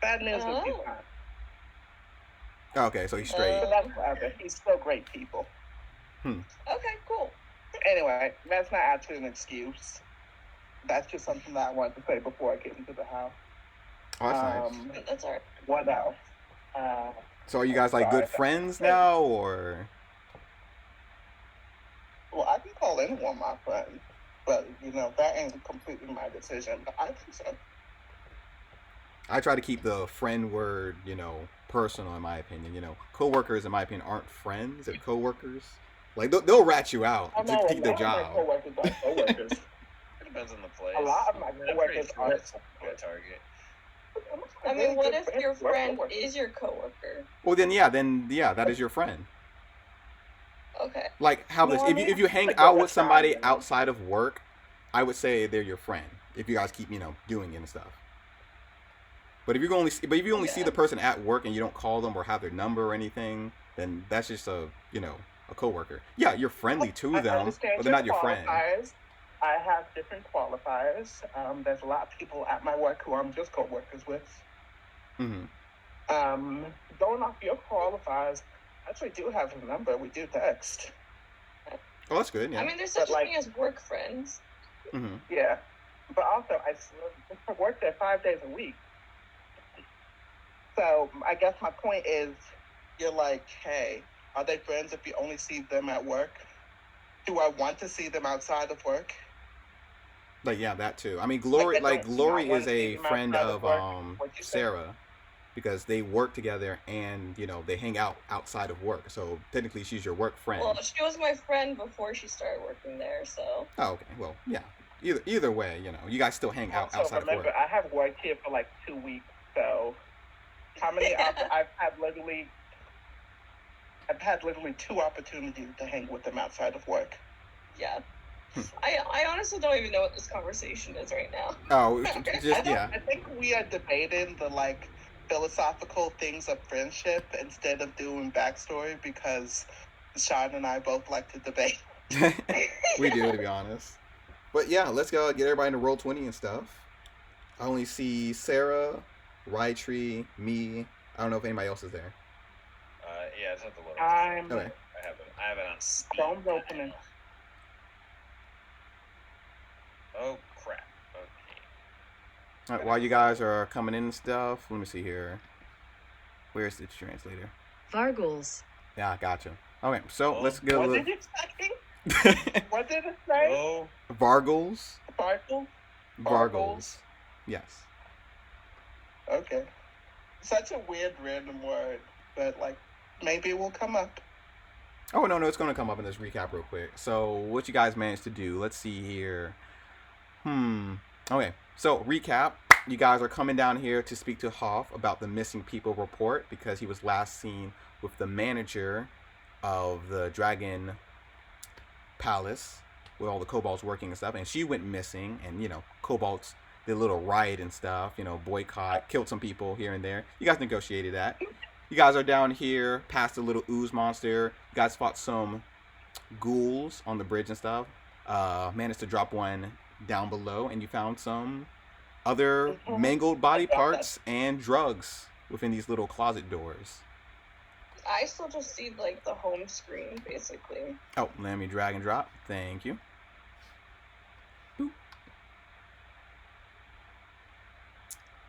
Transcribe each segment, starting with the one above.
bad news is he's not. Okay, so he's straight. But that's whatever. He's still great people. Okay, cool. Anyway, that's not actually an excuse. That's just something that I wanted to say before I get into the house. Oh, that's nice. That's all right. What else? So are you guys like good friends now, or? Well, I can call anyone my friend, but you know that ain't completely my decision. But I think so. I try to keep the friend word, you know, personal in my opinion. You know, coworkers, in my opinion, aren't friends. They're coworkers. Like they'll rat you out to keep their job. Coworkers are coworkers. It depends on the place. A lot of my coworkers are Target. I mean, what if your friend is your coworker? Well, then yeah, that is your friend. Okay. Like how this? If you hang out with somebody outside of work, I would say they're your friend. If you guys keep doing it and stuff. But if you only see the person at work and you don't call them or have their number or anything, then that's just a coworker. Yeah, you're friendly to them, but they're not your friend. I have different qualifiers. There's a lot of people at my work who I'm just coworkers with. Mm-hmm. Going off your qualifiers, I actually do have a number. We do text. Oh, that's good. Yeah. I mean, there's such a thing as work friends. Mm-hmm. Yeah, but also I work there 5 days a week. So I guess my point is, you're like, hey, are they friends if you only see them at work? Do I want to see them outside of work? Like yeah, that too. I mean, Glory is a friend of Sarah, because they work together and they hang out outside of work. So technically, she's your work friend. Well, she was my friend before she started working there. So. Oh, okay. Well, yeah. Either way, you guys still hang out outside of work. Remember, I have worked here for like 2 weeks, so how many? I've had literally 2 opportunities to hang with them outside of work. Yeah. I honestly don't even know what this conversation is right now. Oh, yeah. I think we are debating the philosophical things of friendship instead of doing backstory, because Sean and I both like to debate. We do, to be honest. But yeah, let's go get everybody into Roll20 and stuff. I only see Sarah, Rytree, me. I don't know if anybody else is there. Yeah, it's not the little. Okay. I have it on speed. Phone's opening. Oh crap. Okay. Alright, while you guys are coming in and stuff, let me see here. Where's the translator? Vargles. Yeah, gotcha. Okay, so let's go. What did it say? What did it say? Oh. Vargles. Vargles? Yes. Okay. Such a weird random word, but maybe it will come up. Oh, no, it's going to come up in this recap real quick. So, what you guys managed to do, let's see here. Okay, so recap. You guys are coming down here to speak to Hoff about the missing people report, because he was last seen with the manager of the Dragon Palace, with all the kobolds working and stuff, and she went missing, and, kobolds did a little riot and stuff, boycott, killed some people here and there. You guys negotiated that. You guys are down here past the little ooze monster. You guys fought some ghouls on the bridge and stuff. Managed to drop one down below, and you found some other mangled body parts and drugs within these little closet doors. I still just see the home screen, basically. Oh, let me drag and drop. Thank you. Boop.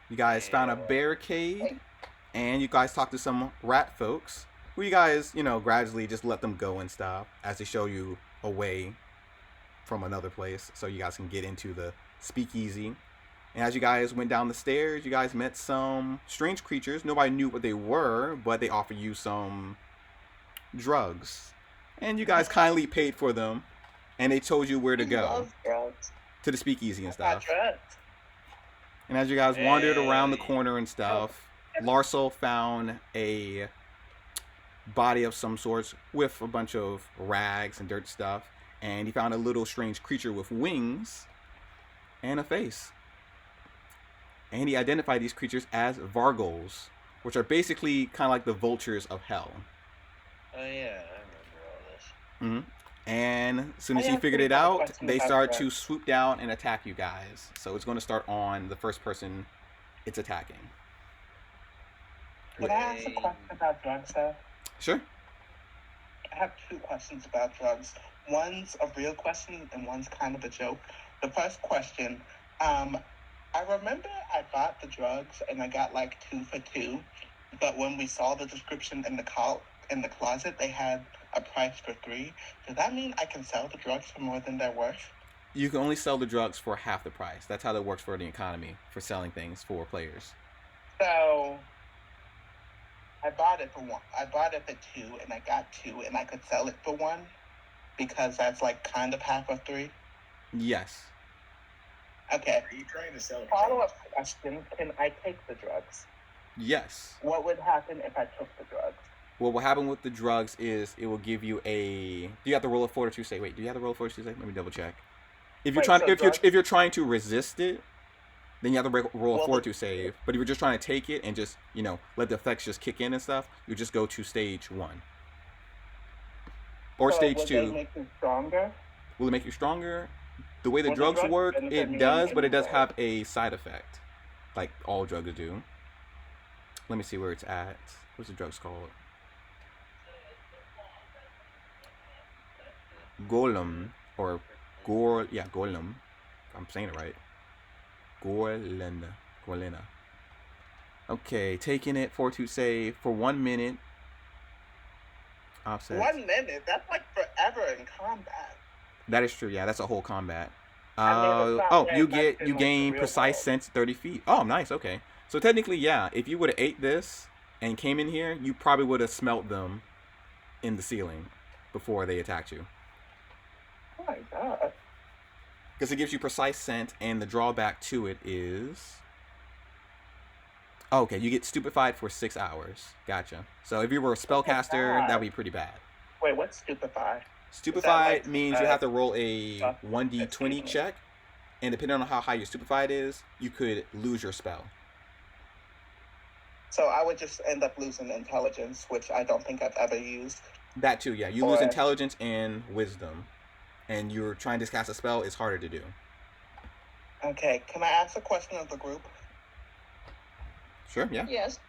You guys found a barricade, and you guys talked to some rat folks, who you guys, gradually just let them go and stuff as they show you a way from another place so you guys can get into the speakeasy. And as you guys went down the stairs, you guys met some strange creatures. Nobody knew what they were, but they offered you some drugs. And you guys kindly paid for them, and they told you where to go. Love drugs. To the speakeasy and stuff. And as you guys wandered around the corner and stuff, Larsel found a body of some sorts with a bunch of rags and dirt stuff. And he found a little strange creature with wings and a face. And he identified these creatures as Vargles, which are basically kind of like the vultures of hell. Oh yeah, I remember all this. Mm-hmm. And as soon as he figured it out, they started to swoop down and attack you guys. So it's going to start on the first person it's attacking. Can I ask a question about drugs, though? Sure. I have two questions about drugs. One's a real question and one's kind of a joke. The first question, I remember I bought the drugs and I got like 2 for $2, but when we saw the description in the closet, they had a price for $3. Does that mean I can sell the drugs for more than they're worth? You can only sell the drugs for half the price. That's how that works for the economy, for selling things for players. So I bought it for $1. I bought it for $2 and I got 2 and I could sell it for $1 because that's like kind of half of $3. Yes. Okay. Are you trying to sell? Follow-up question: can I take the drugs? Yes. What would happen if I took the drugs? Well, what happened with the drugs is it will give you a. Do you have to roll a fortitude save? Wait, do you have to roll a fortitude save? Let me double check. If you're if you're trying to resist it, then you have to roll a fortitude save. But if you're just trying to take it and just let the effects just kick in and stuff, you just go to stage 1 or stage 2. Will they make you stronger? Will it make you stronger? The way the drugs work, it does, but it does have a side effect, like all drugs do. Let me see where it's at. What's the drugs called? Golem or Golem. I'm saying it right. Golena. Okay, taking it, fortitude save for 1 minute. Offset. 1 minute? That's like forever in combat. That is true. Yeah, that's a whole combat. You gain precise sense 30 feet. Oh, nice. Okay. So technically, yeah, if you would have ate this and came in here, you probably would have smelt them in the ceiling before they attacked you. Oh my god. Because it gives you precise scent, and the drawback to it is... Oh, okay, you get stupefied for 6 hours. Gotcha. So if you were a spellcaster, that would be pretty bad. Wait, what's stupefy? Stupefied means you have to roll a 1d20 check, and depending on how high your stupefied is, you could lose your spell. So I would just end up losing intelligence, which I don't think I've ever used. That too, yeah. You lose intelligence and wisdom, and you're trying to cast a spell, it's harder to do. Okay, can I ask a question of the group? Sure, yeah. Yes.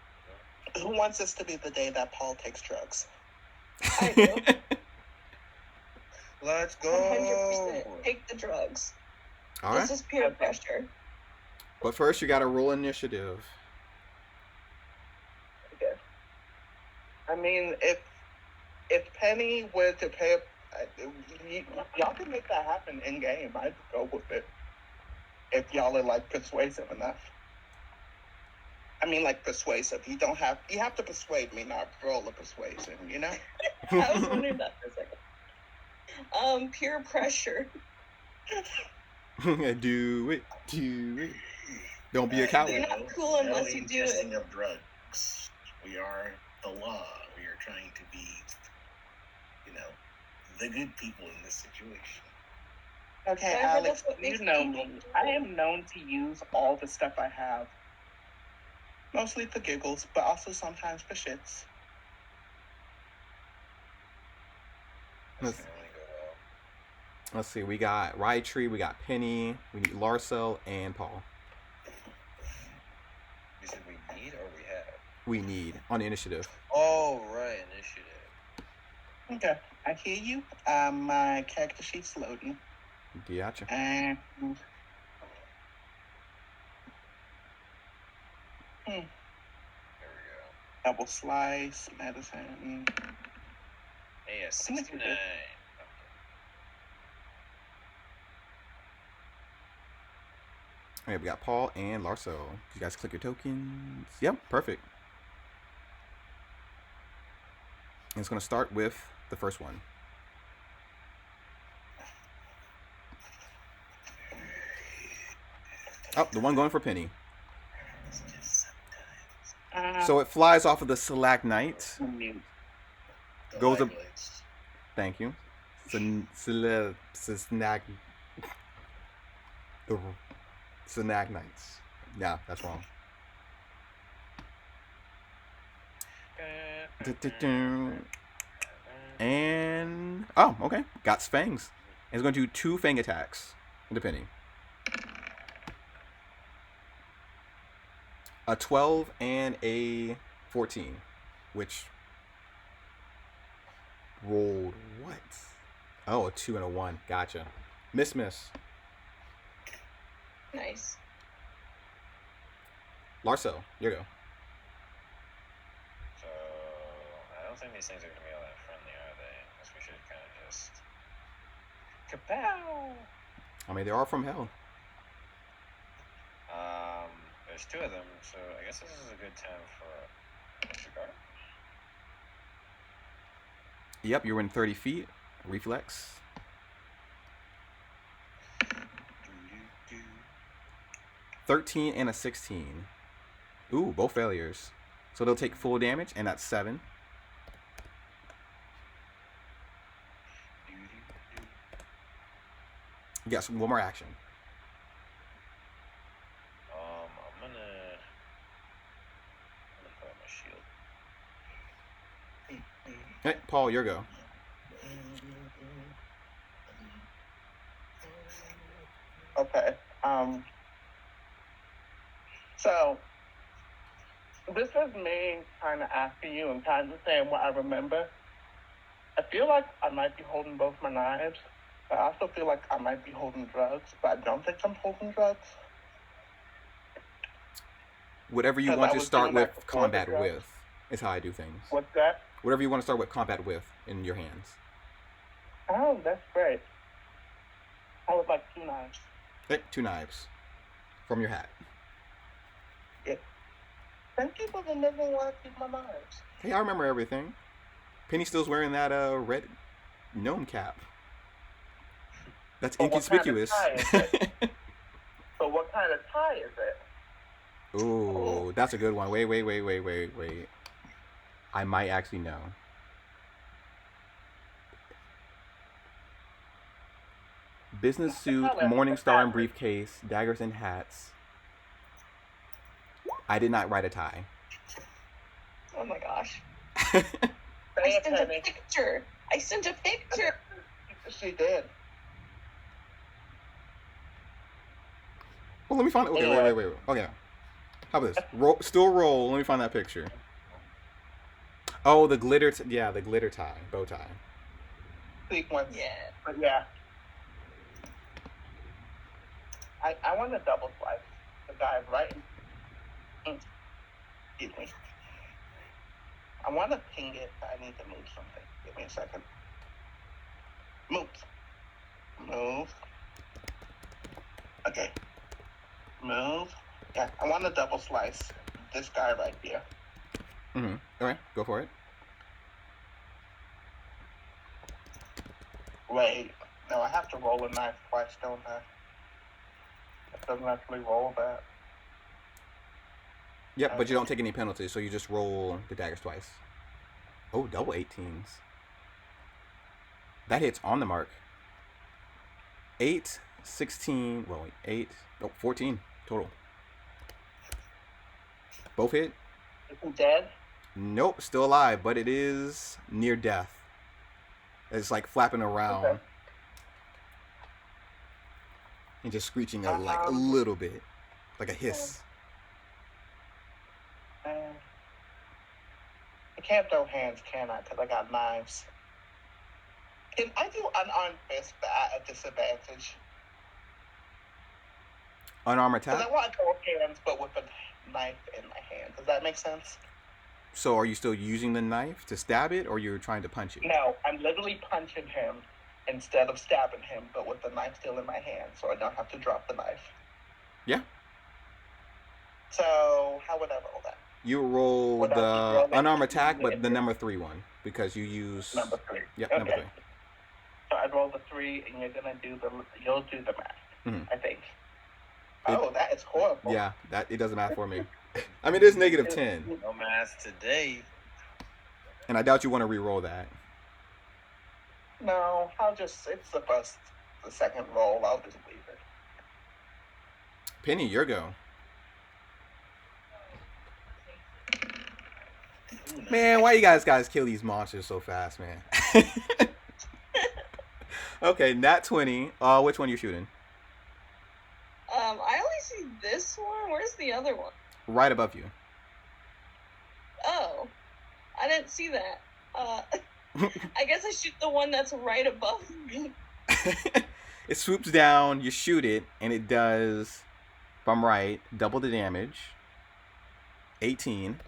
Who wants this to be the day that Paul takes drugs? I do. Let's go. 100% take the drugs. All right. This is peer pressure. But first, you got to roll initiative. Okay. I mean, if Penny were to pay, y'all can make that happen in game. I'd go with it if y'all are like persuasive enough. I mean, like persuasive. You have to persuade me, not roll a persuasion. You know. I was wondering that for a second. Peer pressure. Do it. Don't be a coward. You're not cool unless you do it. Of drugs. We are the law. We are trying to be, the good people in this situation. Okay, Alex, you know me. I am known to use all the stuff I have. Mostly for giggles, but also sometimes for shits. Let's see. We got Rytree, we got Penny, we need Larcel, and Paul. You said we need or we have? We need on the initiative. Oh, right, initiative. Okay, I hear you. My character sheet's loading. Gotcha. And There we go. double slice, medicine. Hey, 69. All right, we got Paul and Larcel. You guys click your tokens. Yep, perfect. And it's going to start with the first one. Oh, the one going for Penny. So it flies off of the stalagmite. Goes up. Thank you. Stalagmites. Yeah, that's wrong. And oh, okay. Got fangs. And it's going to do 2 fang attacks with the Penny. A 12 and a 14, which rolled what? Oh, a 2 and a 1. Gotcha. Miss. Nice. Larso, you go. So I don't think these things are gonna be all that friendly, are they? Unless we should kind of just kapow. I mean, they are from hell. There's 2 of them, so I guess this is a good time for a cigar. Yep, you're in 30 feet. Reflex. 13 and a 16. Ooh, both failures. So they'll take full damage, and that's 7. Yes, one more action. I'm gonna put up my shield. Hey, Paul, your go. Okay. So this is me kind of asking you and kind of saying what I remember. I feel like I might be holding both my knives. I also feel like I might be holding drugs, but I don't think I'm holding drugs. Whatever you 'Cause want I to was start doing that with before the combat drugs. with is how I do things. What's that? Whatever you want to start with combat with in your hands. Oh, that's great. I would like 2 knives. Hey, 2 knives from your hat. Thank you for remembering where I keep my knives. Hey, I remember everything. Penny still's wearing that red gnome cap. That's But what kind of inconspicuous. tie is it? So what kind of tie is it? Ooh, that's a good one. Wait. I might actually know. Business suit, morning star and briefcase, daggers and hats. I did not write a tie. Oh my gosh. Say I it, sent a Penny. picture. She did. Well, let me find it. Okay, Anyway. wait. Okay. How about this? Still roll. Let me find that picture. Oh, the glitter. The glitter tie, bow tie. Sequence. Yeah. But yeah. I want to double slice the guy right. Excuse me. I want to ping it, but I need to move something. Give me a second. Move. Okay. Move. Yeah, I want to double slice this guy right here. Okay, go for it. Wait. No, I have to roll a knife twice, don't I? It doesn't actually roll that. Yep, but you don't take any penalties, so you just roll the daggers twice. Oh, double 18s. That hits on the mark. 8, 16, 14 total. Both hit? Is he dead? Nope, still alive, but it is near death. It's like flapping around. Okay. And just screeching a little bit. Like a hiss. I can't throw hands, can I? Because I got knives. Can I do unarmed fist but at a disadvantage? Unarmed Because attack? I want to throw hands but with a knife in my hand. Does that make sense? So are you still using the knife to stab it, or you're trying to punch it? No, I'm literally punching him instead of stabbing him, but with the knife still in my hand, so I don't have to drop the knife. Yeah. So how would I roll that? You roll Without the rolling unarmed the attack, but the hit. number 3 one, because you use Number 3. Yeah, Okay. number 3. So I roll the 3, and you'll do the math. Mhm. I think. Oh, that is horrible. Yeah, it doesn't matter for me. I mean, it is negative 10, No math today. and I doubt you want to re-roll that. No, it's the second roll, I'll just leave it. Penny, your go. Man, why you guys kill these monsters so fast, man? Okay, nat 20. Which one you shooting? I only see this one. Where's the other one? Right above you. Oh. didn't see that. I guess I shoot the one that's right above me. It swoops down, you shoot it, and it does, if I'm right, double the damage. 18.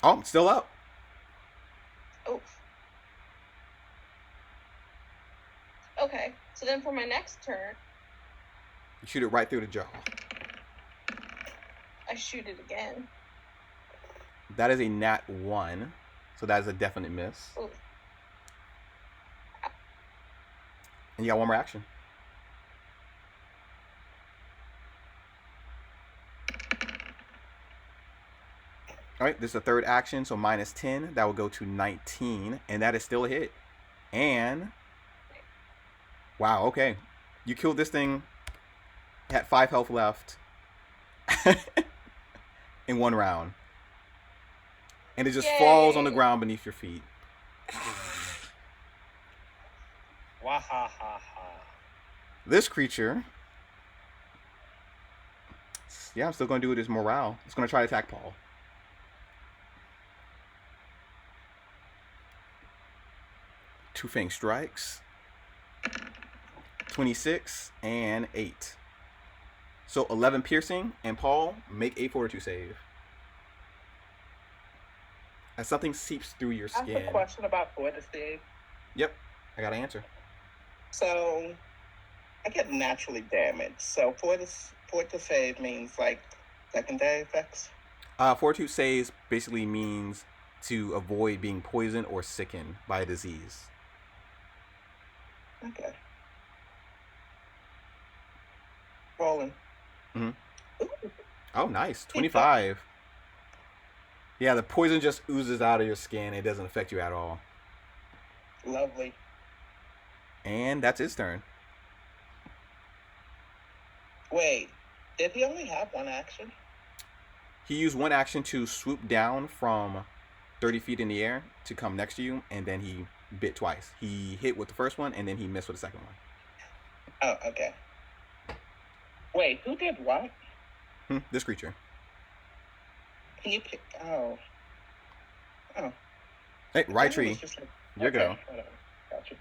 Oh, it's still up. Oh. Okay, so then for my next turn, You shoot it right through the jaw. I shoot it again. That is a nat 1, so that is a definite miss. Oh. And you got one more action. All right, this is the third action, so minus 10. That will go to 19, and that is still a hit. And, wow, okay. You killed this thing, had 5 health left in one round. And it just falls on the ground beneath your feet. Wahahaha. This creature, yeah, I'm still going to do it as morale. It's going to try to attack Paul. Two Fang strikes. 26 and 8. So 11 piercing, and Paul, make a fortitude save. As something seeps through your I have skin. a question about fortitude. Yep, I got an answer. So, I get naturally damaged. So, fortitude save means like secondary effects. Fortitude saves basically means to avoid being poisoned or sickened by a disease. Okay. Rolling. Oh, nice. 25. Yeah, the poison just oozes out of your skin. It doesn't affect you at all. Lovely. And that's his turn. Wait, did he only have one action? He used one action to swoop down from 30 feet in the air to come next to you, and then he bit twice. He hit with the first one, and then he missed with the second one. Oh, okay. Wait, who did what? This creature. Can you pick? Oh. Hey, right It tree. was just like, Your okay, go. whatever. Gotcha.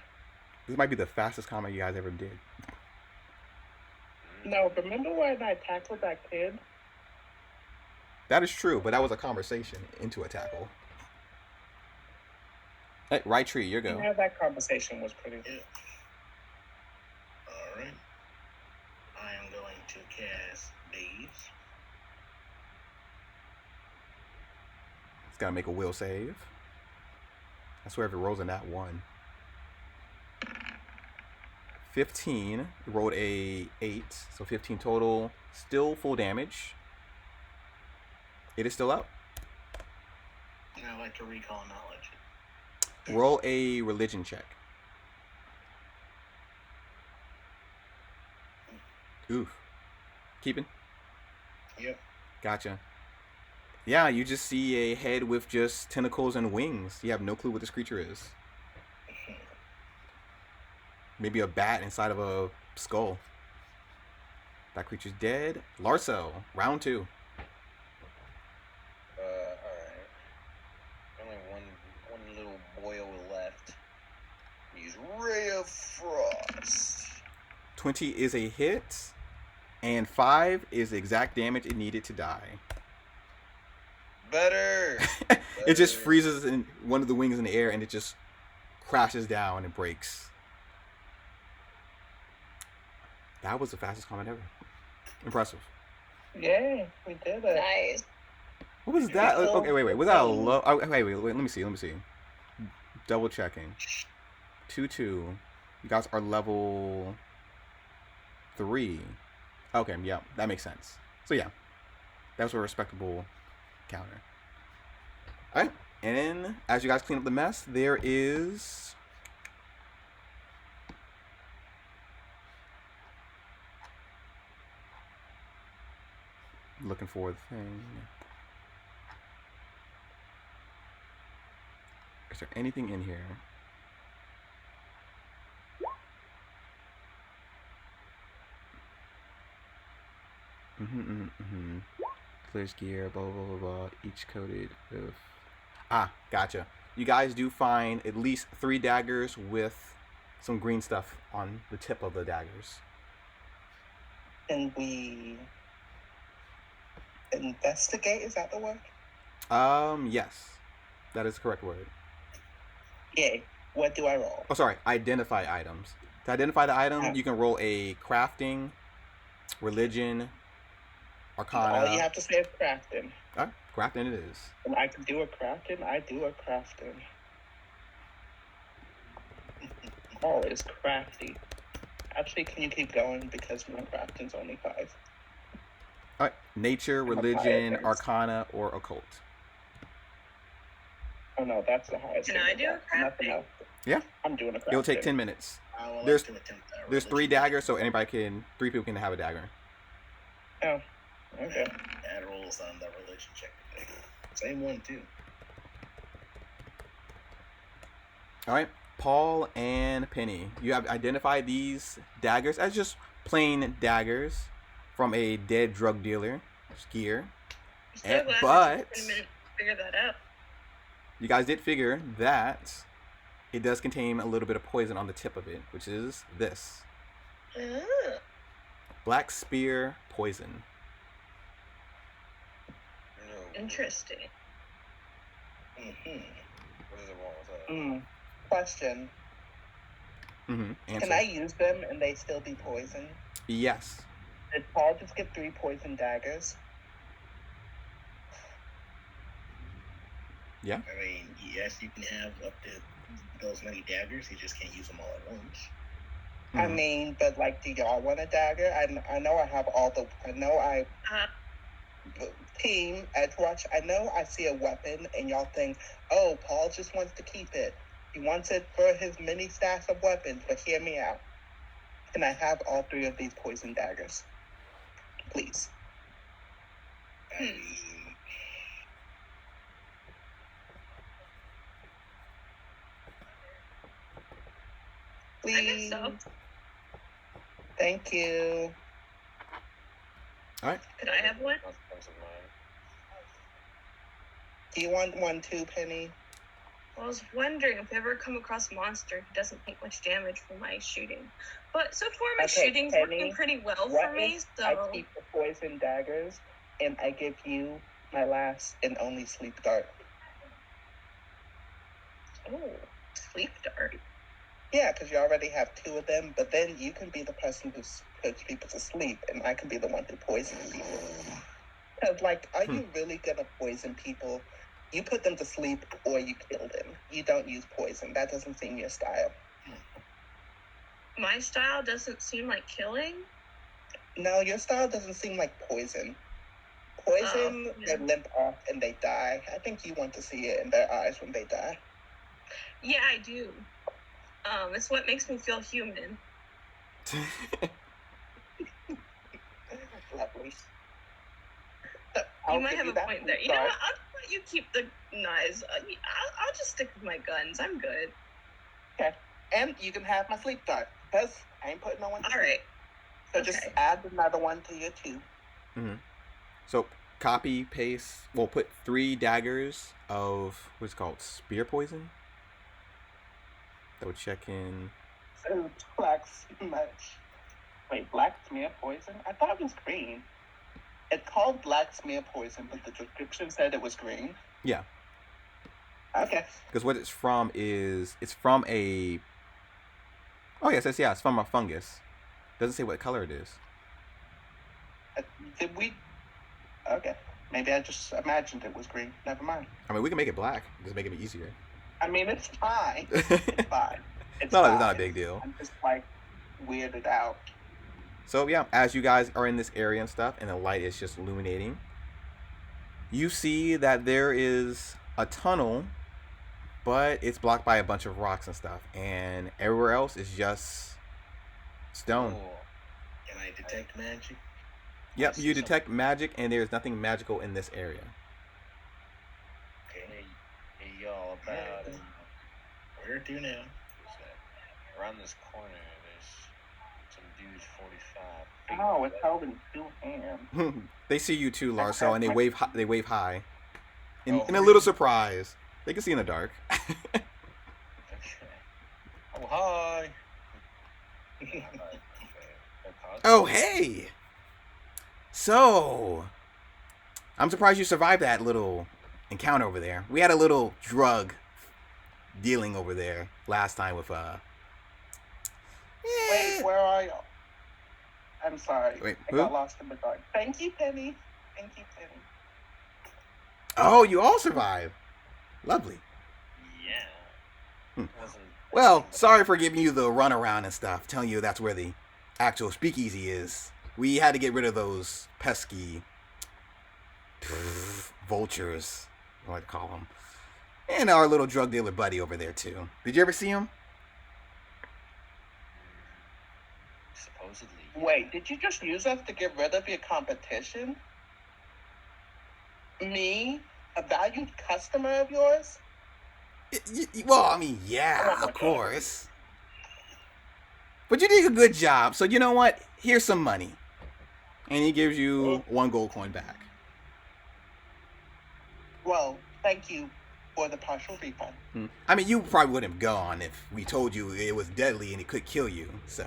This might be the fastest combat you guys ever did. No, remember when I tackled that kid? That is true, but that was a conversation into a tackle. Hey, right tree, your go. Yeah, that conversation was pretty good. All right. I am going to cast Daze. It's got to make a will save. I swear if it rolls in that one. 15. It rolled a 8, so 15 total. Still full damage. It is still up. And I like to recall knowledge. Roll a religion check. Oof. Keeping? Yep. Gotcha. Yeah, you just see a head with just tentacles and wings. You have no clue what this creature is. Maybe a bat inside of a skull. That creature's dead. Larso, round 2. Alright. Only one little boil left. Use Ray of Frost. 20 is a hit, and 5 is the exact damage it needed to die. Better. It just freezes in one of the wings in the air, and it just crashes down and breaks. That was the fastest combat ever. Impressive. Yeah, we did it. Nice. What was that? Okay, wait. Was that a low? Oh, wait. Let me see. Double checking. 2-2. You guys are level 3. Okay, yeah, that makes sense. So yeah, that was a respectable counter. All right, and as you guys clean up the mess, there is looking for the thing. Is there anything in here? player's gear, blah, blah, blah, blah, each coated with... Ah, gotcha. You guys do find at least 3 daggers with some green stuff on the tip of the daggers. Can we investigate? Is that the word? Yes. That is the correct word. Yay. What do I roll? Oh, sorry. Identify items. To identify the item, you can roll a crafting, religion, arcana. All you have to say is crafting. All right, crafting it is. And I can do a crafting. I do a crafting. Paul is crafty. Actually, can you keep going because my crafting's only 5. All right. Nature, religion, arcana, or occult. Oh no, that's the highest. Can I do a crafting? Yeah. I'm doing a crafting. It'll take 10 minutes. I would There's- like to attempt that There's 3 religion. daggers, so 3 people can have a dagger. Oh, okay. Bad rolls on the religion check today. Same one too. All right. Paul and Penny, you have identified these daggers as just plain daggers from a dead drug dealer, gear. I'm so glad but- it took a minute to figure that out. You guys did figure that it does contain a little bit of poison on the tip of it, which is this. Ah. Black spear poison. No. Interesting. Mm-hmm. What does it want with that? Question. Mm-hmm. Can Answer. I use them and they still be poisoned? Yes. Did Paul just get 3 poison daggers? Yeah. I mean, yes, you can have up to those many daggers. You just can't use them all at once. I Mhm. mean, but like, do y'all want a dagger? I know I have all the. I know I. Team Edgewatch, I know I see a weapon and y'all think, oh, Paul just wants to keep it. He wants it for his mini stash of weapons, but hear me out. Can I have all 3 of these poison daggers? Please. I mean, Please. I guess so. Thank you. All right. Could I have one? Consequence of mine. Do you want one too, Penny? I was wondering if I ever come across a monster who doesn't take much damage from my shooting. But so far my Okay, shooting's Penny, working pretty well for What me, if so I keep the poison daggers and I give you my last and only sleep dart? oh, sleep dart. Yeah, because you already have 2 of them, but then you can be the person who puts people to sleep, and I can be the one who poisons people. Because, like, are you really going to poison people? You put them to sleep or you kill them. You don't use poison. That doesn't seem your style. My style doesn't seem like killing. No, your style doesn't seem like poison. Poison, yeah. they limp off and they die. I think you want to see it in their eyes when they die. Yeah, I do. It's what makes me feel human. Lovely. You might have a point there. You know what? I'll just let you keep the knives. I'll just stick with my guns. I'm good. And you can have my sleep dart. Because I ain't putting no one to All sleep. right. So just Okay. add another one to your 2. So copy, paste. We'll put 3 daggers of what's it called spear poison. That would check in. So black smudge. Wait, black smear poison? I thought it was green. It's called black smear poison, but the description said it was green. Yeah. Okay. Because what it's from is it's from a. Oh yes, it's from a fungus. Doesn't say what color it is. Did we? Okay. Maybe I just imagined it was green. Never mind. I mean, we can make it black. Just make it easier. I mean, it's fine. It's fine. It's No, fine. it's not a big deal. I'm just like weirded out. So yeah, as you guys are in this area and stuff, and the light is just illuminating, you see that there is a tunnel, but it's blocked by a bunch of rocks and stuff, and everywhere else is just stone. Cool. can I detect magic? Yep, you detect magic, and there's nothing magical in this area. Okay. Hey, y'all, about it. Where to now? Around this corner, there's some huge 45. Oh, it's held in two hands. They see you too, Larso, and they wave high. In a Oh. little surprise. They can see in the dark. Okay. Oh, hi. Oh, hey! So, I'm surprised you survived that little encounter over there. We had a little drug dealing over there last time with, Wait, where are y'all? I'm sorry. Wait, I who? got lost in the dark. Thank you, Penny. Thank you, Penny. Oh, you all survived. Lovely. Yeah. Wasn't Well, sorry for giving you the runaround and stuff, telling you that's where the actual speakeasy is. We had to get rid of those pesky vultures, I like to call them. And our little drug dealer buddy over there, too. Did you ever see him? supposedly. Wait, did you just use us to get rid of your competition? Me? A valued customer of yours? Well, I mean, yeah, of course. But you did a good job, so you know what? Here's some money. And he gives you 1 gold coin back. Well, thank you for the partial refund. I mean, you probably wouldn't have gone if we told you it was deadly and it could kill you. So,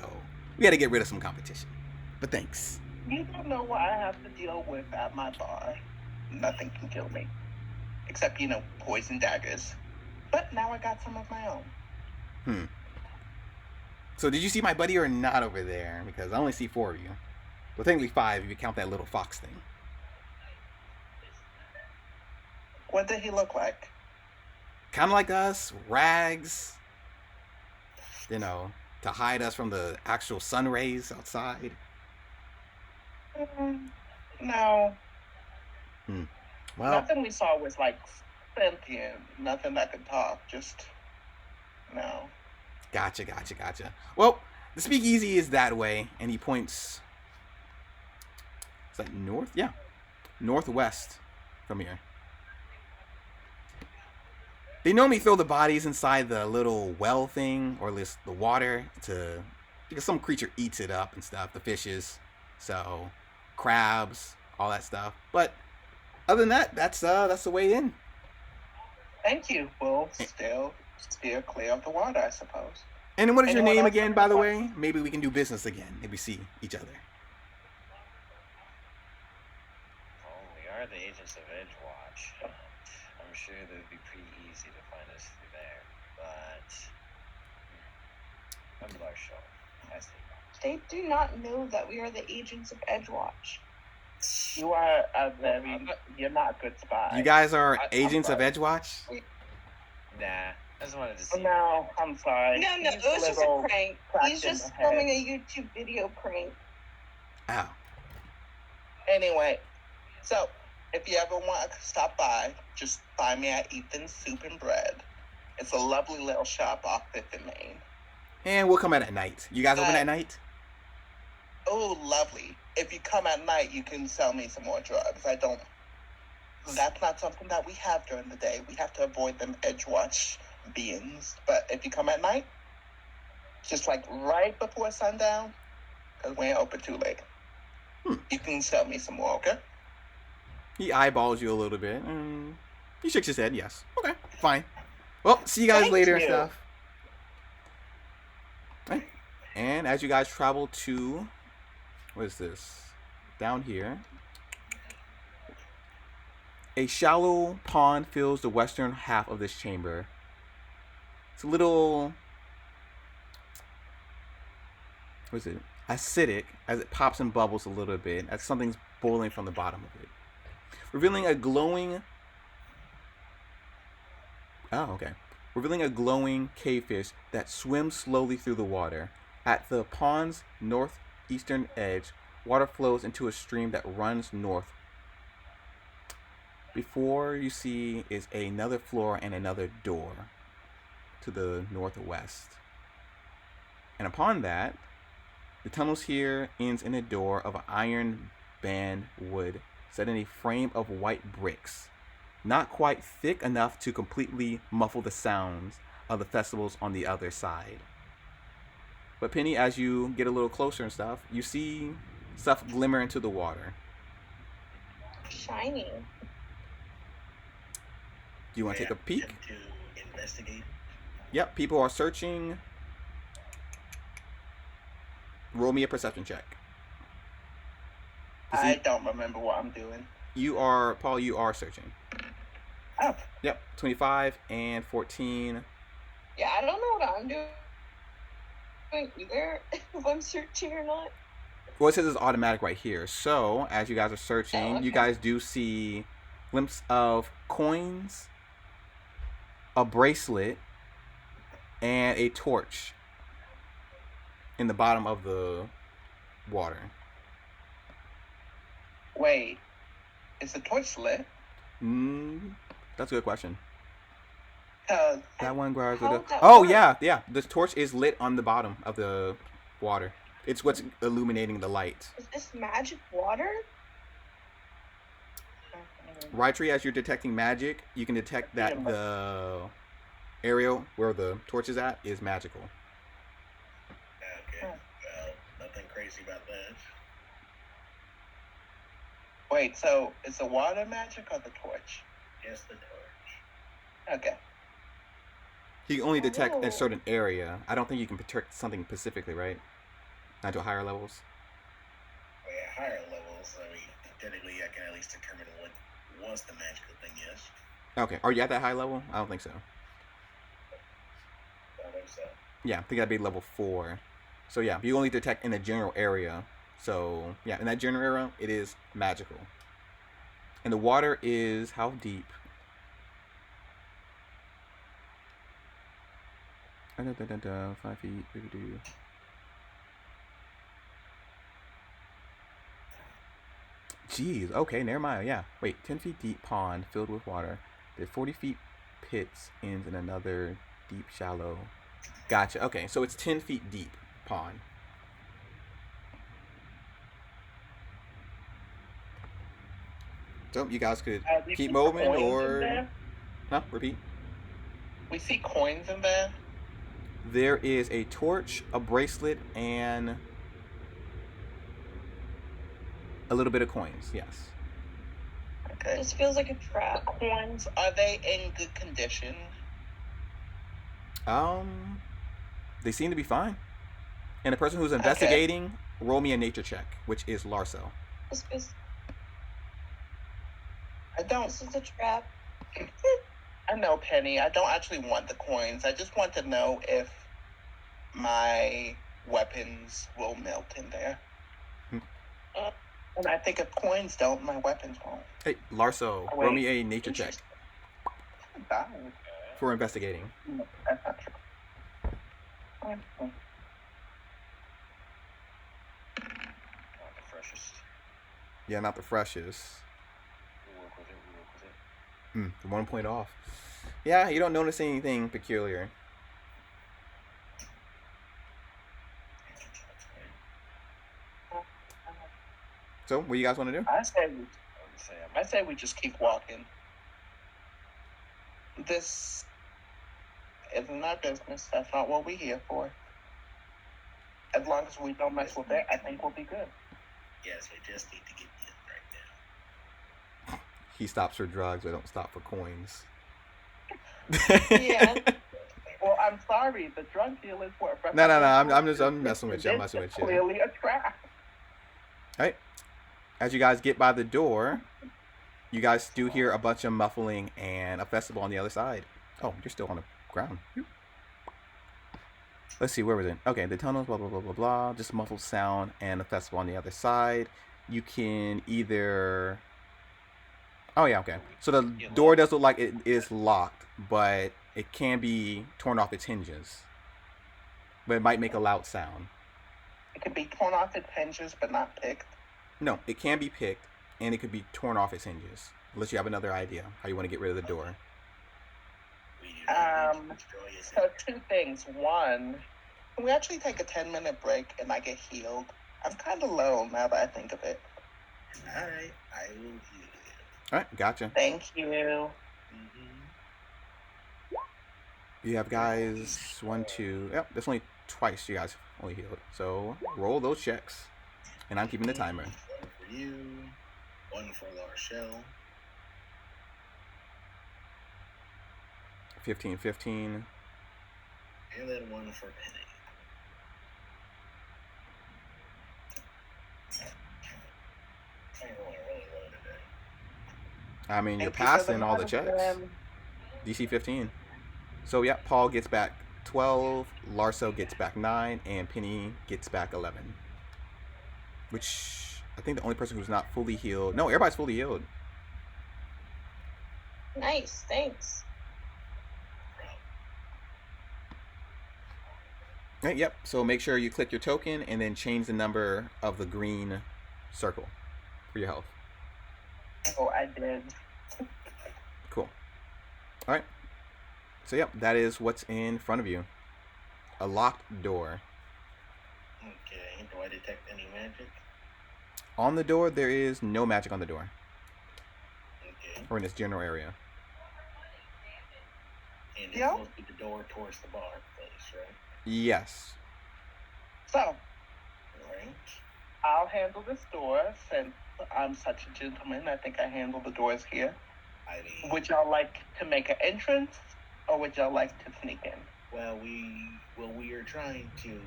we had to get rid of some competition. But thanks. You don't know what I have to deal with at my bar. Nothing can kill me. Except, poison daggers. But now I got some of my own. So, did you see my buddy or not over there? Because I only see 4 of you. Well, technically 5 if you count that little fox thing. What did he look like? Kind of like us, rags. To hide us from the actual sun rays outside. No. Well, Nothing we saw was like sentient. Nothing that could talk. Just, no. Gotcha. Well, the speakeasy is that way, and he points. Is that north? Yeah, northwest from here. They normally throw the bodies inside the little well thing, or at least the water, because some creature eats it up and stuff. The fishes, so crabs, all that stuff. But other than that, that's the way in. Thank you. We'll still steer clear of the water, I suppose. And what is your Anyone name else again, have by any the way? questions? Maybe we can do business again. Maybe see each other. Oh, we are the agents of Edgewatch. I'm sure that would be pretty easy to find us through there. But I'm Larshaw. I see. They do not know that we are the agents of Edgewatch. You are you're not a good spy. You guys are I'm agents of sorry. Edgewatch? Nah, I just wanted to see. No, I'm sorry. No, He's it was just a little prank. cracked He's in just the head. filming a YouTube video prank. Ow. Anyway, so if you ever want to stop by, just find me at Ethan's Soup and Bread. It's a lovely little shop off 5th and Main. And we'll come at night. You guys open at night? Oh, lovely. If you come at night, you can sell me some more drugs. That's not something that we have during the day. We have to avoid them Edgewatch beings. But if you come at night, just like right before sundown, because we ain't open too late, you can sell me some more, okay? He eyeballs you a little bit. He shakes his head, yes. Okay, fine. Well, see you guys Thank later and you. stuff. Right. And as you guys travel to... What is this? Down here. A shallow pond fills the western half of this chamber. It's a little... What is it? Acidic as it pops and bubbles a little bit as something's boiling from the bottom of it. Revealing a glowing cavefish that swims slowly through the water. At the pond's northeastern edge, water flows into a stream that runs north. Before you see is another floor and another door to the northwest. And upon that, the tunnels here ends in a door of iron band wood set in a frame of white bricks, not quite thick enough to completely muffle the sounds of the festivals on the other side. But Penny, as you get a little closer and stuff, you see stuff glimmer into the water. Shiny. Do you want to take a peek? Attempt to investigate. Yep, people are searching. Roll me a perception check. I don't remember what I'm doing. Paul, you are searching. Oh. Yep, 25 and 14. Yeah, I don't know what I'm doing either, if I'm searching or not. Well, it says it's automatic right here. So, as you guys are searching, okay. You guys do see glimpse of coins, a bracelet, and a torch in the bottom of the water. Wait, is the torch lit? That's a good question. Cause That one guards How with would that Oh, work? yeah. The torch is lit on the bottom of the water. It's what's illuminating the light. Is this magic water? Rytree, as you're detecting magic, you can detect that the area where the torch is at is magical. Okay. Well, nothing crazy about that. Wait, so is the water magic or the torch? Yes, the torch. Okay. You can only detect Oh. a certain area. I don't think you can detect something specifically, right? Not to higher levels. Well, at higher levels, I mean, technically, I can at least determine what was the magical thing. Yes. Okay. Are you at that high level? I don't think so. I think so. Yeah, I think that'd be level 4. So yeah, you only detect in a general area. So yeah, in that general area, it is magical. And the water is how deep? 5 feet. Jeez. Okay, never mind. Yeah. Wait. 10 feet deep pond filled with water. There's 40 feet pits ends in another deep shallow. Gotcha. Okay, so it's 10 feet deep pond. So you guys could We keep see moving coins in or there? repeat. We see coins in there. There is a torch, a bracelet, and a little bit of coins. Yes. Okay. This feels like a The trap. coins, are they in good condition? They seem to be fine. And the person who's investigating, roll me a nature check, which is Larso. This is I don't. this is a trap. I know, Penny. I don't actually want the coins. I just want to know if my weapons will melt in there. And I think if coins don't, my weapons won't. Hey, Larso, roll me a nature check That for investigating. That's not true. Not the freshest. Yeah, not the freshest. We'll work with it. 1 point off. Yeah, you don't notice anything peculiar. So, what do you guys want to do? I say we just keep walking. This isn't our business. That's not what we're here for. As long as we don't mess with it, I think we'll be good. Yes, we just need to get in right now. He stops for drugs, but don't stop for coins. Yeah. Well, I'm sorry. The drug deal is what. No. I'm messing with you. I'm messing with you. Clearly a trap. All right. As you guys get by the door, you guys do hear a bunch of muffling and a festival on the other side. Oh, you're still on the ground. Let's see, where was it? Okay, the tunnels, blah, blah, blah, blah, blah. Just muffled sound and a festival on the other side. You can either... Oh, yeah, okay. So the door does look like it is locked, but it can be torn off its hinges. But it might make a loud sound. It could be torn off its hinges, but not picked. No, it can be picked, and it could be torn off its hinges. Unless you have another idea how you want to get rid of the door. We do not need to destroy it. So two things. One, can we actually take a 10-minute break and I get healed? I'm kind of low now that I think of it. Alright, I will heal you. Alright, gotcha. Thank you. Mm-hmm. You have guys, 1, 2... Yep, there's only twice you guys only healed. So roll those checks. And I'm keeping the timer. One for you, one for Larshell. 15, 15. And then one for Penny. I'm rolling really low today. I mean, you're Thank you for passing all the checks. medicine. DC 15. So, yeah, Paul gets back 12, Larso gets back 9, and Penny gets back 11. Which, I think the only person who's not fully healed... No, everybody's fully healed. Nice, thanks. Right, yep, so make sure you click your token and then change the number of the green circle for your health. Oh, I did. Cool. All right. So, yep, that is what's in front of you. A locked door. Okay, do I detect any magic? On the door, there is no magic on the door. Okay. Or in this general area. And Yeah. it will be the door towards the bar place, right? Yes. So, Right. I'll handle this door since I'm such a gentleman. I think I handle the doors here. I mean, Would y'all like to make an entrance or would y'all like to sneak in? well, we are trying to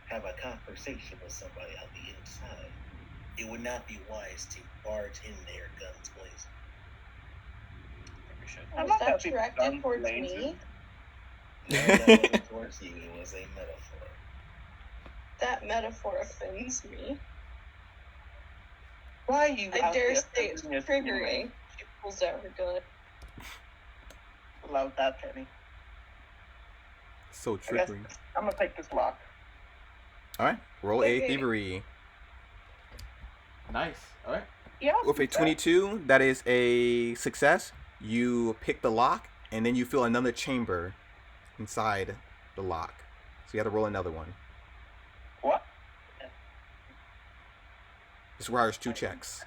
have a conversation with somebody on the inside. It would not be wise to barge in there guns blazing. I think we should. I'm Was not that gonna be directed done towards lazy. me? No, that wasn't towards you. It was a metaphor. That metaphor offends me. Why are you I out dare there say it's sending your triggering. feelings? She pulls out her gun. Love that, Penny. So I guess trickery. I'm gonna take this lock. All right. Roll a Okay. thievery. Nice. All right. Yeah. With a 22, that is a success. You pick the lock, and then you feel another chamber inside the lock. So you have to roll another one. What? This requires 2 checks.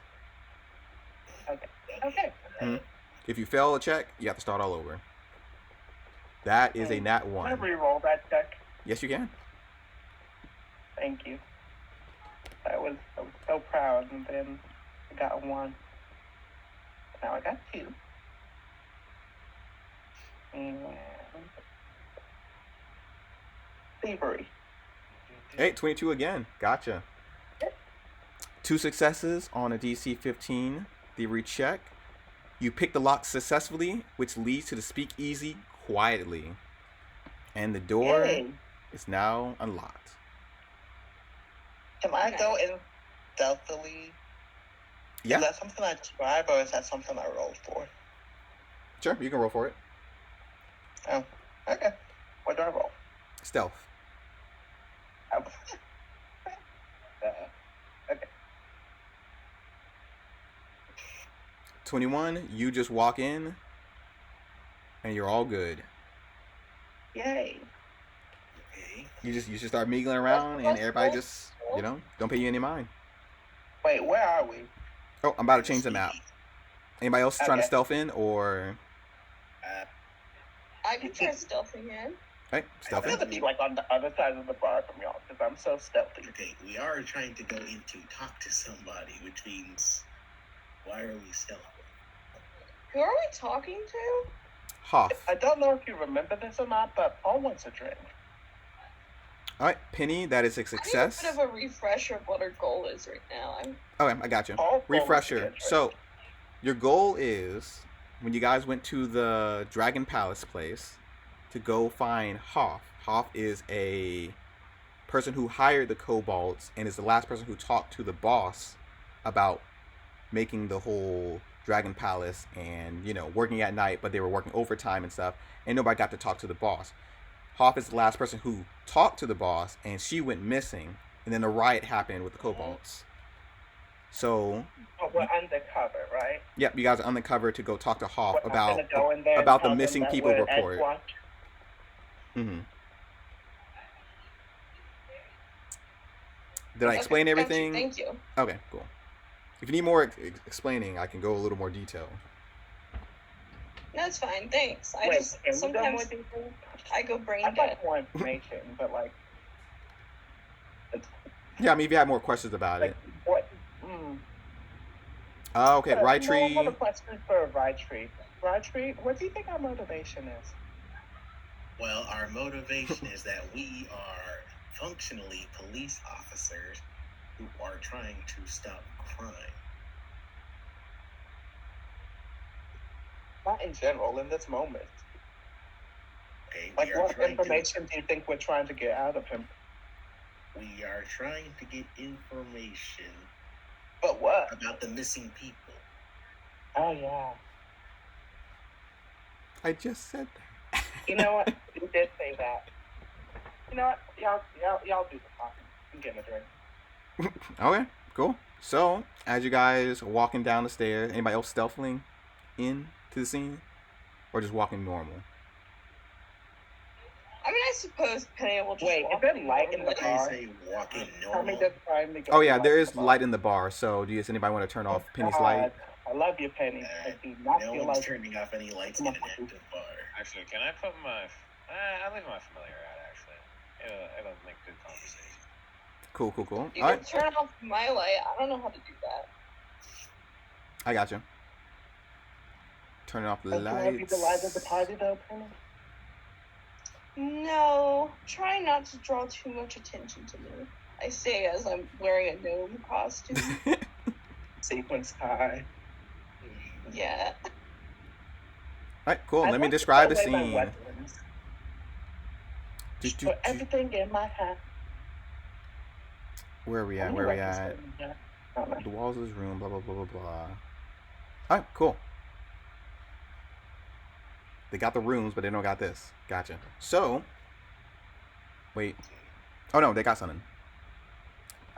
Okay. Okay. Mhm. If you fail a check, you have to start all over. That is a nat Can I 1. re-roll that check? Yes, you can. Thank you. I was so proud, and then I got a 1. Now I got 2. And thievery. Hey, 22 again. Gotcha. 2 successes on a DC 15 thievery check. You pick the lock successfully, which leads to the speakeasy quietly. And the door Yay. is now unlocked. Can I go in stealthily? Yeah, Is that something I describe, or is that something I roll for? sure. You can roll for it. Oh, okay. What do I roll? Stealth. Oh. Okay. 21, you just walk in, and you're all good. Yay. Okay. You just start mingling around, and everybody just, don't pay you any mind. Wait, where are we? Oh, I'm about to change the map. Anybody else trying to Okay. stealth in, or... I could try stealthing in. Hey, stealth I'm in. gonna be like on the other side of the bar from y'all because I'm so stealthy. Okay, we are trying to go in to talk to somebody, which means, why are we stealthing? Who are we talking to? Hoff. I don't know if you remember this or not, but Paul wants a drink. All right, Penny, that is a success. I need a bit of a refresher of what our goal is right now. Okay, I got you. Paul Refresher. So, your goal is, when you guys went to the Dragon Palace place, to go find Hoff. Hoff is a person who hired the kobolds and is the last person who talked to the boss about making the whole Dragon Palace and, working at night, but they were working overtime and stuff, and nobody got to talk to the boss. Hoff is the last person who talked to the boss, and she went missing, and then a riot happened with the kobolds. So, But we're undercover, right? yep, you guys are undercover to go talk to Hoff We're not gonna go in there and about the tell them missing that people we're report. Edgewatch. Mm-hmm. Did I explain Okay, everything? Thank you. Okay, cool. If you need more explaining, I can go a little more detail. That's fine, thanks. I Wait, just can we go more sometimes detail? I go brain I'd dead. like more information, but like Yeah, I mean, if you have more questions about Like, it. what? Okay, right No, I have a tree. question for Rytree. Rytree, what do you think our motivation is? Well, our motivation is that we are functionally police officers who are trying to stop crime. Not in general, in this moment. Okay, Like, what information do you think we're trying to get out of him? We are trying to get information. But what? About the missing people. Oh, yeah. I just said that. You know what? You did say that. You know what? Y'all do the talking. I'm getting a drink. Okay, cool. So, as you guys are walking down the stairs, anybody else stealthing in to the scene? Or just walking normal? I mean, I suppose Penny will just Wait, is there light in the I bar? say walking Tell me normal. this time to get Oh, yeah, light there in is the bar. light in the bar. So, does anybody want to turn off Penny's light? I love you, Penny. I do not No feel one's like turning off any lights in an active bar. Actually, can I put my... I'll leave my familiar out, actually. It'll make good conversation. Cool. You All can right, turn off my light. I don't know how to do that. I got you. Turning off the Can I be the light of the lights. party, though, Penny? No, try not to draw too much attention to me. I say as I'm wearing a gnome costume. Sequence tie. Yeah. All right, cool. I'd Let me like to describe the put away my scene. weapons. Put everything in my hat. Where are we at? The walls of this room, blah, blah, blah, blah, blah. All right, cool. They got the rooms, but they don't got this. Gotcha. So, wait. Oh, no, they got something.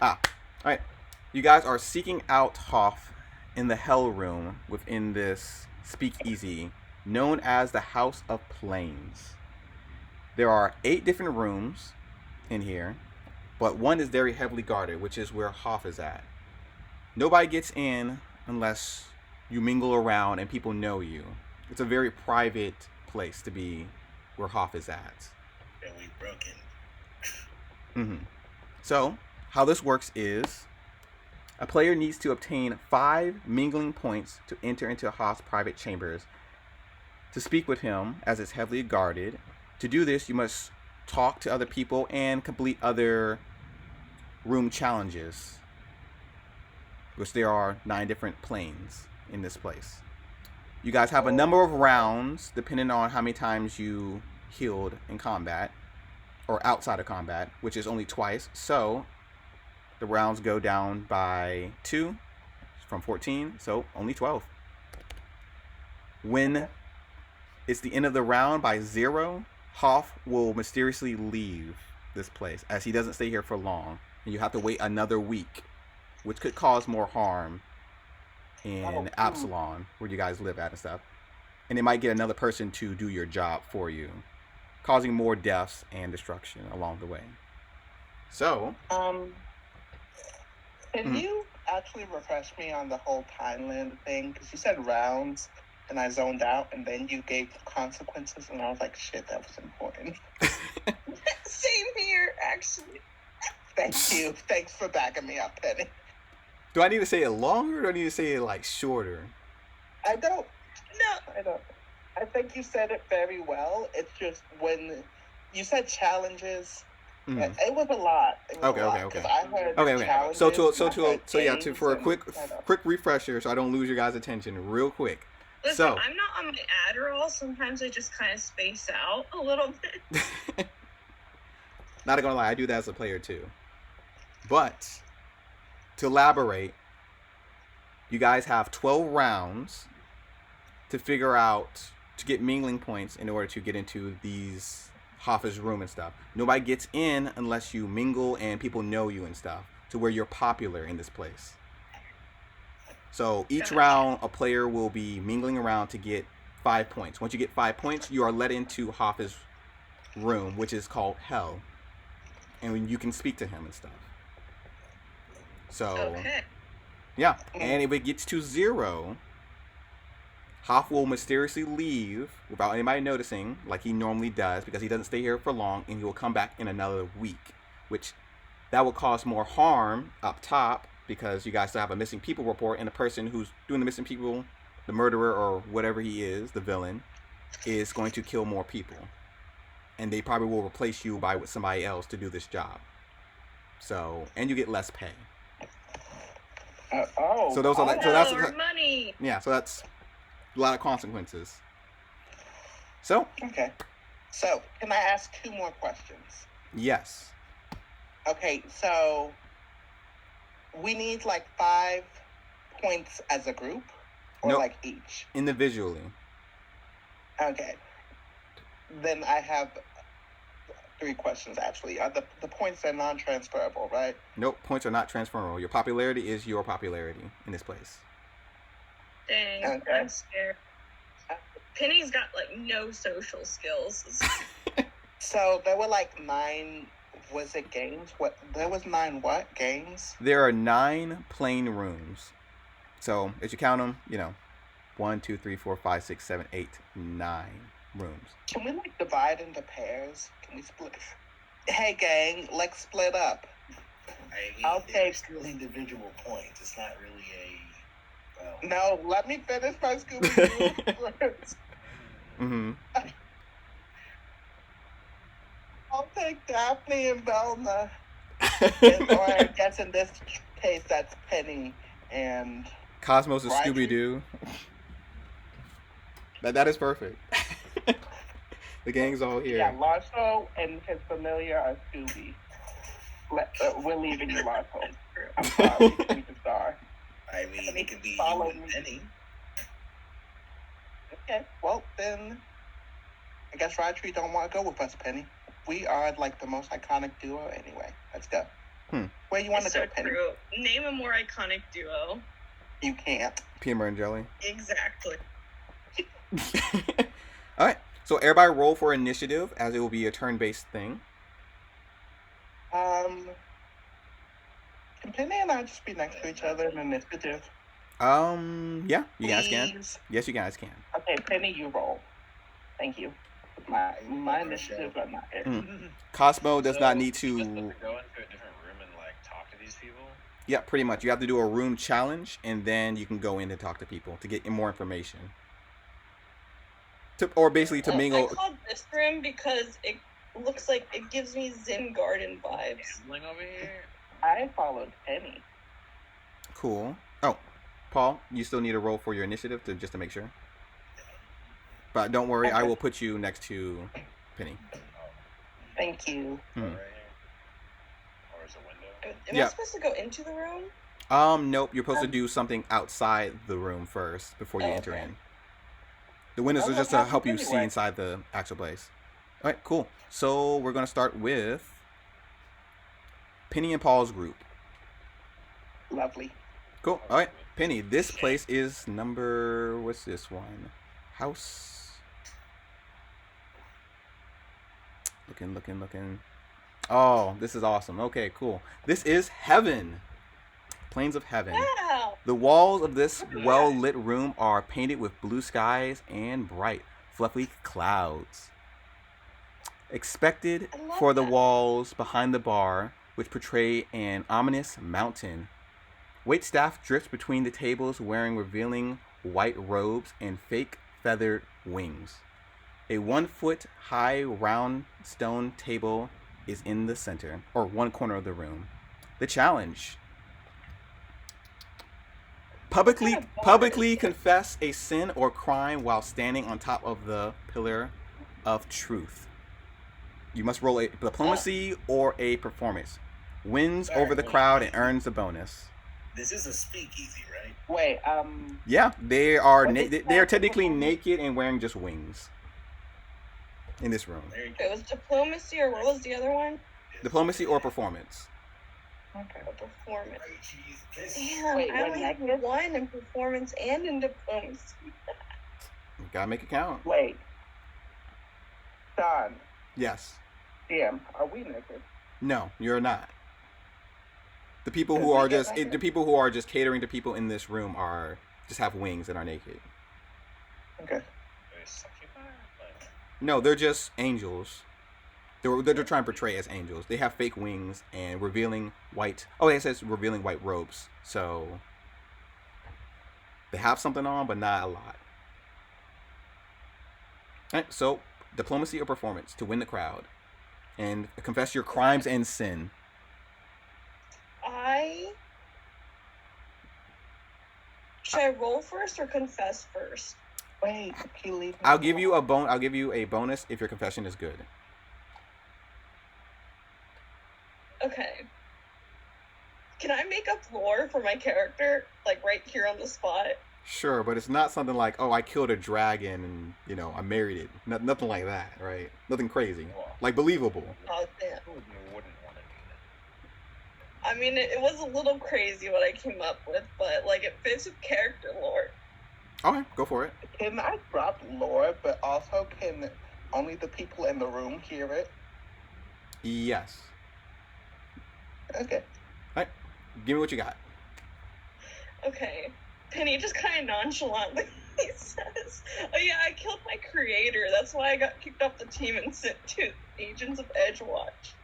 All right. You guys are seeking out Hoff in the Hell Room within this speakeasy known as the House of Plains. There are 8 different rooms in here, but one is very heavily guarded, which is where Hoff is at. Nobody gets in unless you mingle around and people know you. It's a very private place to be where Hoff is at. Very broken. So, how this works is a player needs to obtain 5 mingling points to enter into Hoff's private chambers to speak with him, as it's heavily guarded. To do this, you must talk to other people and complete other room challenges, which there are 9 different planes in this place. You guys have a number of rounds depending on how many times you healed in combat or outside of combat, which is only twice. So the rounds go down by 2 from 14, so only 12. When it's the end of the round by 0, Hoff will mysteriously leave this place, as he doesn't stay here for long, and you have to wait another week, which could cause more harm in Absalom, where you guys live at and stuff. And they might get another person to do your job for you, causing more deaths and destruction along the way. So, can you actually refresh me on the whole Thailand thing? Because you said rounds, and I zoned out, and then you gave consequences, and I was like, shit, that was important. Same here, actually. Thank you. Thanks for backing me up, Penny. do I need to say it longer or do I need to say it like shorter? I don't. No. I don't. I think you said it very well. It's just when you said challenges, it was a lot. Okay. I heard challenges. For a quick refresher, so I don't lose your guys' attention, real quick. Listen, So, I'm not on my Adderall. Sometimes I just kind of space out a little bit. not gonna lie, I do that as a player too. But to elaborate, you guys have 12 rounds to figure out to get mingling points in order to get into these Hoffa's room and stuff. Nobody gets in unless you mingle and people know you and stuff, to where you're popular in this place. So each round, a player will be mingling around to get 5 points. Once you get 5 points, you are let into Hoffa's room, which is called Hell, and you can speak to him and stuff. So, yeah, and if it gets to 0, Hoff will mysteriously leave without anybody noticing, like he normally does, because he doesn't stay here for long, and he will come back in another week, which that would cause more harm up top because you guys still have a missing people report, and the person who's doing the missing people, the murderer or whatever he is, the villain, is going to kill more people, and they probably will replace you with somebody else to do this job. So, and you get less pay. So those are that's money. Yeah, so that's a lot of consequences. So okay. So can I ask 2 more questions? Yes. Okay, so we need like 5 points as a group, or nope. like each? Individually. Okay. Then I have 3 questions actually. Are the points are non-transferable, right? Nope, points are not transferable. Your popularity is your popularity in this place. Dang, okay. I'm scared. Penny's got like no social skills. So there were like 9. Was it games? What? There was 9 what? Games? There are 9 plain rooms. So if you count them, 1, 2, 3, 4, 5, 6, 7, 8, 9 rooms. Can we like divide into pairs? Can we split? Hey gang, let's split up. I'll take still individual points. It's not really a. No, let me finish my Scooby-Doo first. Mm-hmm. I'll take Daphne and Velma. Or I guess in this case, that's Penny and Cosmos is Scooby-Doo. That is perfect. The gang's all here. Yeah, Larso and his familiar are Scooby. We're leaving you, Larso. I'm sorry, we just are. I mean, it could be follow you and Penny. Okay, well then, I guess Rodri don't want to go with us, Penny. We are like the most iconic duo anyway. Let's go. Where you want to go, Penny? True. Name a more iconic duo. You can't. Peanut and jelly. Exactly. All right. So everybody roll for initiative, as it will be a turn-based thing. Can Penny and I just be next to each other in initiative? Yeah, you guys can. Please? Yes, you guys can. Okay, Penny, you roll. Thank you. My initiatives are not it. Cosmo does not need to. Go into a different room and like talk to these people. Yeah, pretty much. You have to do a room challenge, and then you can go in and talk to people to get more information. Or basically to mingle. I called this room because it looks like it gives me Zen Garden vibes. Gambling over here. I followed Penny. Cool. Oh, Paul, you still need a roll for your initiative just to make sure. But don't worry, okay. I will put you next to Penny. Thank you. Right here. Or is a window? Am I supposed to go into the room? Nope. You're supposed to do something outside the room first before you enter in. The windows are just to help you see inside the actual place. All right, cool. So we're going to start with Penny and Paul's group. Lovely. Cool. All right, Penny, this place is number... What's this one? House... Looking. Oh, this is awesome. Okay, cool. This is heaven. Plains of heaven. Wow. The walls of this well-lit room are painted with blue skies and bright, fluffy clouds. Expected for the walls behind the bar, which portray an ominous mountain. Waitstaff drifts between the tables wearing revealing white robes and fake feathered wings. A 1-foot-high round stone table is in the center, or one corner of the room. The challenge. Publicly confess a sin or crime while standing on top of the pillar of truth. You must roll a diplomacy or a performance. Wins over the crowd and earns a bonus. This is a speakeasy, right? Wait, Yeah, they are they are technically naked and wearing just wings. In this room. It was diplomacy, or what was the other one? Diplomacy or performance. Okay, a performance. Damn, I only had 1 in performance and in diplomacy. You gotta make it count. Wait. Don. Yes. Damn, are we naked? No, you're not. The people who are just catering to people in this room are just have wings and are naked. Okay. No, they're just angels. They're trying to portray as angels. They have fake wings and revealing white. Oh, it says revealing white robes. So they have something on, but not a lot. All right, so diplomacy or performance to win the crowd, and confess your crimes and sin. Should I roll first or confess first? Wait, can you leave me I'll give you alone? I'll give you a bonus if your confession is good. Okay. Can I make up lore for my character, like right here on the spot? Sure, but it's not something like, oh, I killed a dragon and I married it. Nothing like that, right? Nothing crazy, like believable. Oh, damn. You wouldn't want to do that. I mean, it was a little crazy what I came up with, but like it fits with character lore. Okay, go for it. Can I drop lore, but also can only the people in the room hear it? Yes. Okay. All right, give me what you got. Okay. Penny just kind of nonchalantly says, "Oh yeah, I killed my creator. That's why I got kicked off the team and sent to Agents of Edgewatch."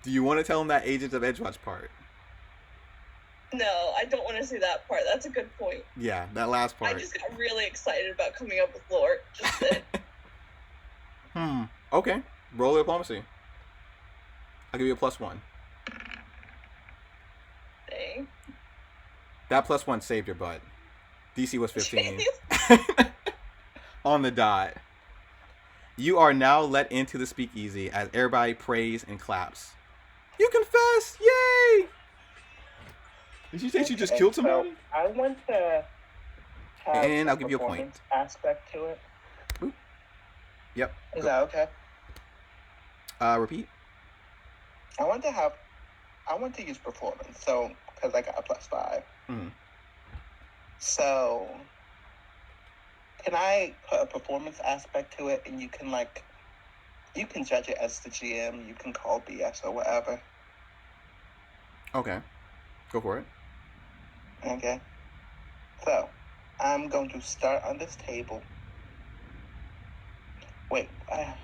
Do you want to tell him that Agents of Edgewatch part? No, I don't want to say that part. That's a good point. Yeah, that last part. I just got really excited about coming up with lore. Just it. Okay. Roll diplomacy. I'll give you a +1. Dang. That +1 saved your butt. DC was 15. Jeez. On the dot. You are now let into the speakeasy as everybody prays and claps. You confess! Yay! Did she say she just killed somebody? So I want to have And I'll a give you a performance point. aspect to it. Oop. Yep. Is that okay? Repeat. I want to use performance, so because I got a +5. Mm-hmm. So can I put a performance aspect to it, and you can judge it as the GM. You can call BS or whatever. Okay. Go for it. Okay. So I'm going to start on this table. Wait, I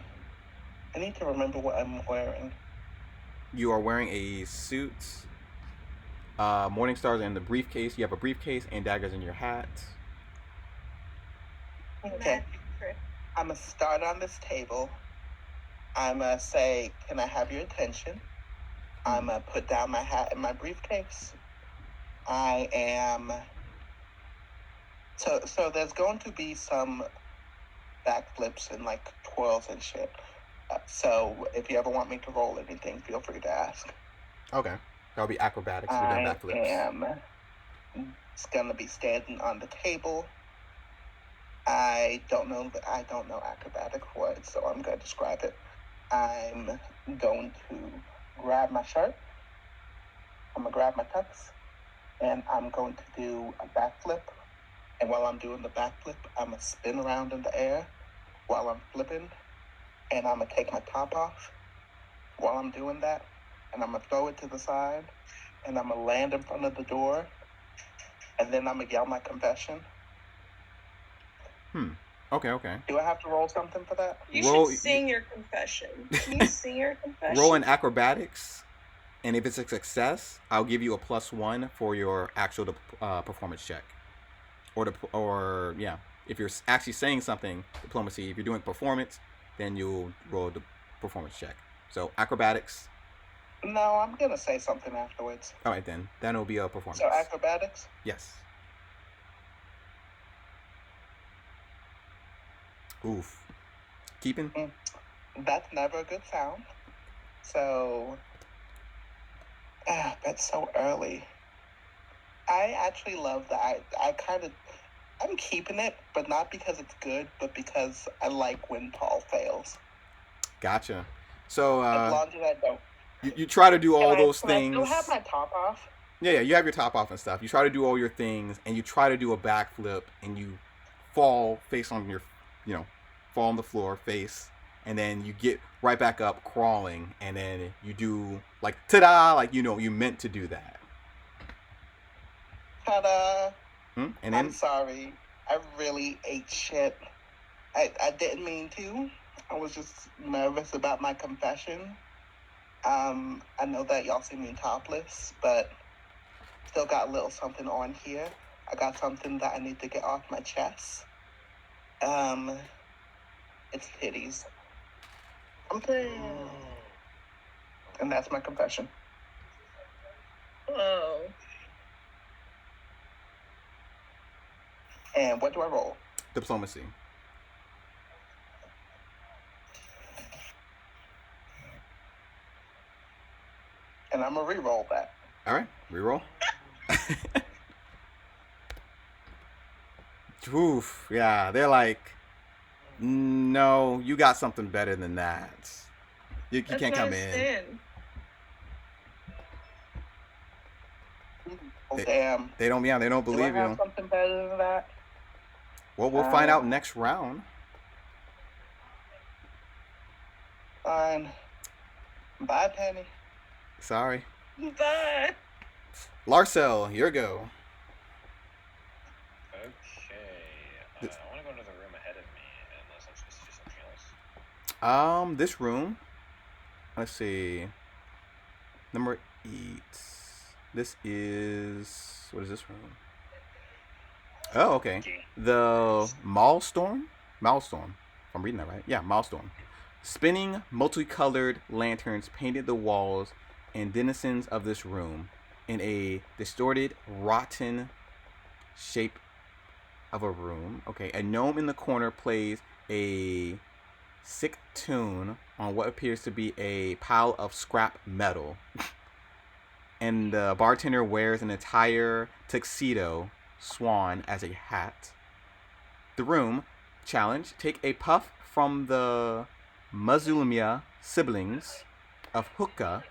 need to remember what I'm wearing. You are wearing a suit. Morning stars in the briefcase. You have a briefcase and daggers in your hat. Okay. I'm going to start on this table. I'm going to say, can I have your attention? I'm going to put down my hat and my briefcase. I am... So there's going to be some backflips and like twirls and shit. So if you ever want me to roll anything, feel free to ask. Okay. That'll be acrobatics. We're doing backflips. It's going to be standing on the table. I don't know acrobatic words, so I'm going to describe it. I'm going to grab my shirt. I'm going to grab my tux. And I'm going to do a backflip. And while I'm doing the backflip, I'm going to spin around in the air while I'm flipping. And I'm going to take my top off while I'm doing that. And I'm going to throw it to the side. And I'm going to land in front of the door. And then I'm going to yell my confession. Okay. Do I have to roll something for that? You should sing your confession. Can you sing your confession? Roll in acrobatics. And if it's a success, I'll give you a +1 for your actual performance check. If you're actually saying something, diplomacy. If you're doing performance, then you'll roll the performance check. So acrobatics. No, I'm going to say something afterwards. All right, then. Then it'll be a performance. So acrobatics? Yes. Oof. Keeping? That's never a good sound. So... that's so early. I actually love that. I'm keeping it, but not because it's good, but because I like when Paul fails. Gotcha. So, as long as I don't. You try to do all those things. I still have my top off? Yeah, you have your top off and stuff. You try to do all your things, and you try to do a backflip, and you fall face on your, fall on the floor, face, and then you get right back up crawling, and then you do, like, ta-da, like, you meant to do that. Ta-da. And then, I'm sorry. I really ate shit. I didn't mean to. I was just nervous about my confession. I know that y'all see me topless, but still got a little something on here. I got something that I need to get off my chest. It's titties. I'm saying. And that's my confession. Oh. And what do I roll? Diplomacy. And I'm gonna re-roll that. All right, reroll. Oof, yeah, they're like, no, you got something better than that. You That's can't not come a in. sin. Oh, damn. They don't Do I believe have you. something better than that? Well, we'll find out next round. Fine. Bye, Penny. Sorry. Bye. Larcel, your go. Okay. I want to go into the room ahead of me, unless I'm supposed to do something else. This room. Let's see. Number 8. This is, what is this room? Oh, okay. The Maelstrom. If I'm reading that right. Yeah, Maelstrom. Spinning multicolored lanterns painted the walls and denizens of this room in a distorted, rotten shape of a room. Okay, a gnome in the corner plays a sick tune on what appears to be a pile of scrap metal. And the bartender wears an entire tuxedo swan as a hat. The room challenge: take a puff from the Mazulmia siblings of hookah,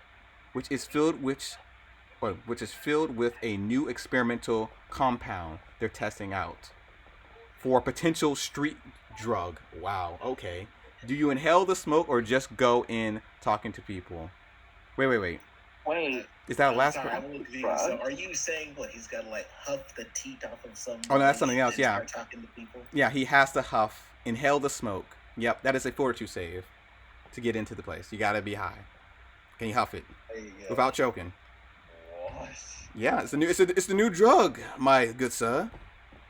which is filled with a new experimental compound they're testing out for a potential street drug. Wow. Okay. Do you inhale the smoke or just go in talking to people? Wait. Wait. Is that last? Sorry, I'm looking. So are you saying what? He's got to like huff the teat off of somebody? Oh, no, that's something else. And Yeah. start talking to people. Yeah, he has to huff, inhale the smoke. Yep, that is a fortitude save to get into the place. You gotta be high. Can you huff it There you go. without choking? What? Yeah, it's the new drug, my good sir.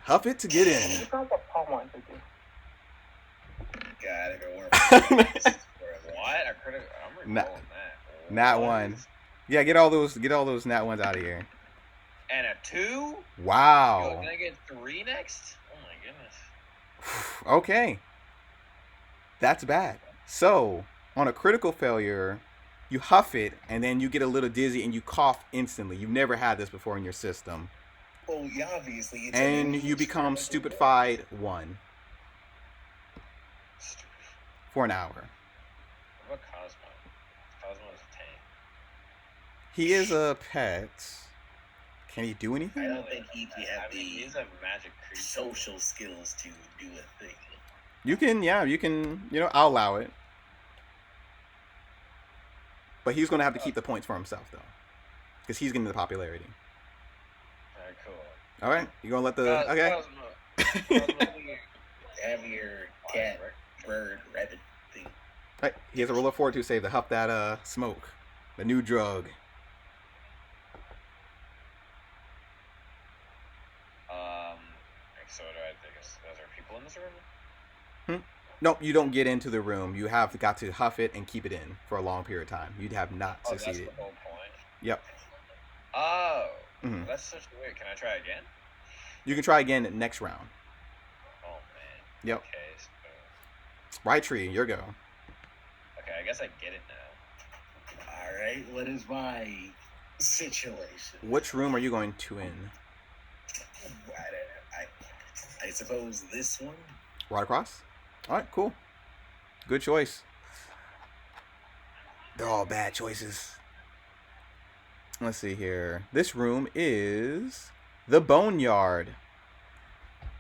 Huff it to get in. You got the palm one, did you? God, everyone. What? I'm Nat- re-rolling that. Nat What? 1. Yeah, get all those nat 1s out of here. And a 2? Yo, Wow. can I get 3 next? Oh my goodness. Okay. That's bad. So, on a critical failure, you huff it, and then you get a little dizzy, and you cough instantly. You've never had this before in your system. Well, yeah, obviously. It's And you become stupefied 1 for an hour. What about Cosmo? Cosmo is a tank. He is a pet. Can he do I anything? don't think he'd have I mean, the he's a magic creature. social skills to do a thing. You can, I'll allow it. But he's going to have to keep the points for himself, though. Because he's getting the popularity. Alright, cool. All right? You going to let the... Okay. Cosmo, Have your cat, bird, rabbit thing. Right. He has a roll of fortitude save to huff that smoke. The new drug. So do I think are there people in this room? Nope, you don't get into the room. You have got to huff it and keep it in for a long period of time. You'd have not Oh, that's succeeded. the whole point. Yep. Oh, Mhm. that's such weird. Can I try again? You can try again next round. Oh man. Yep. Okay. So, Right tree, your go. okay, I guess I get it now. All right, what is my situation? Which room are you going to in? I suppose this one. Right across? All right, cool. Good choice. They're all bad choices. Let's see here. This room is the Boneyard.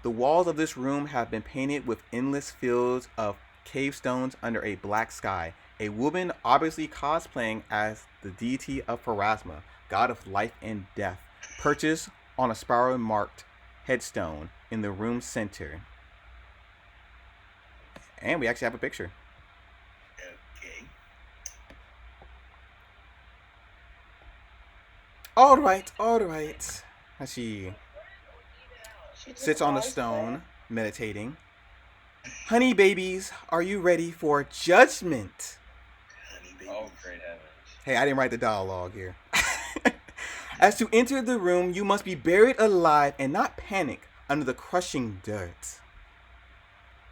The walls of this room have been painted with endless fields of cave stones under a black sky. A woman, obviously cosplaying as the deity of Pharasma, god of life and death, perches on a spiral-marked headstone in the room's center. And we actually have a picture. All right, all right. As she She just sits on the paused stone, meditating. Honey babies, are you ready for judgment? Honey baby. Oh, great heavens. Hey, I didn't write the dialogue here. As to enter the room, you must be buried alive and not panic under the crushing dirt.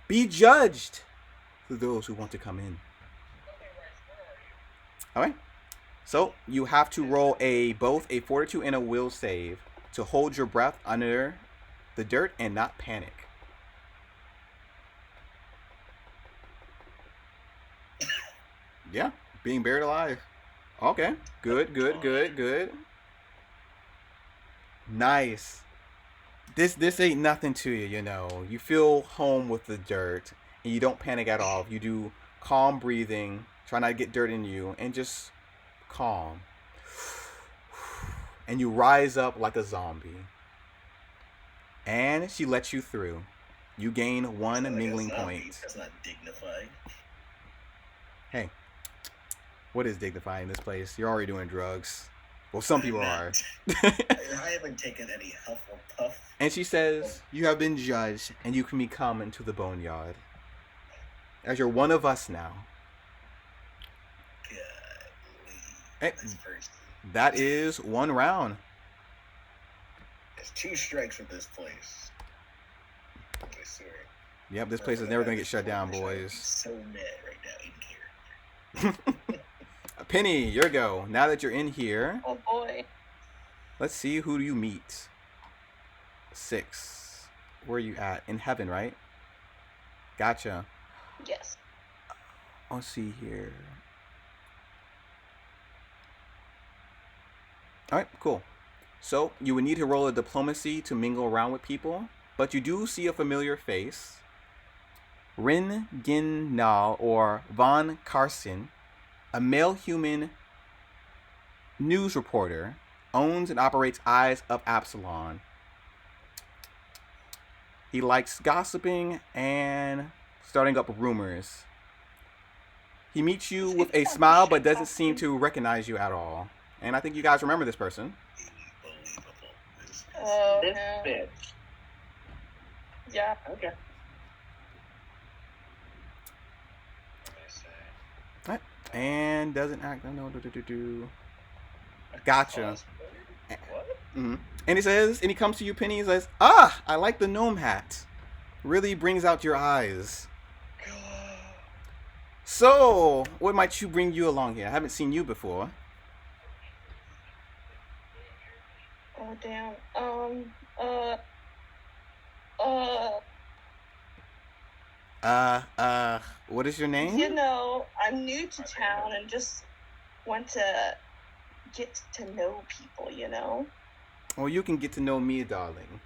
Be judged to those who want to come in. Alright. So you have to roll both a fortitude and a will save to hold your breath under the dirt and not panic. Yeah, being buried alive. Okay, good, good, good, good. Nice. This ain't nothing to you, you know. You feel home with the dirt, and you don't panic at all. You do calm breathing, try not to get dirt in you, and just calm. And you rise up like a zombie. And she lets you through. You gain one Like a mingling zombie. point. That's not dignified. Hey, what is dignified in this place? You're already doing drugs. Well, some people are. I haven't taken any huff or puff. And she says, you have been judged, and you can become into the boneyard. As you're one of us now. Golly. Hey, This person. that is one round. There's 2 strikes from this place. I swear. Yep, this place is never going to get shut down, I'm boys. so mad right now in here. Penny, your go. Now that you're in here, Oh boy. let's see who you meet. 6. Where are you at? In heaven, right? Gotcha. Yes. Let's see here. Alright, cool. So, you would need to roll a diplomacy to mingle around with people, but you do see a familiar face. Rin Ginnal, or Von Carson, a male human news reporter, owns and operates Eyes of Absalon. He likes gossiping and starting up rumors. He meets you with a smile but doesn't seem to recognize you at all. And I think you guys remember this person. Unbelievable. Oh This no. bitch. Yeah. Okay. What I say? Right. And doesn't act. No. Gotcha. What? And he says, and he comes to you, Penny. He says, "Ah, I like the gnome hat. Really brings out your eyes. So, what might you bring you along here? I haven't seen you before." Oh damn. What is your name? You know, I'm new to town and just want to get to know people, you know? Well, you can get to know me, darling.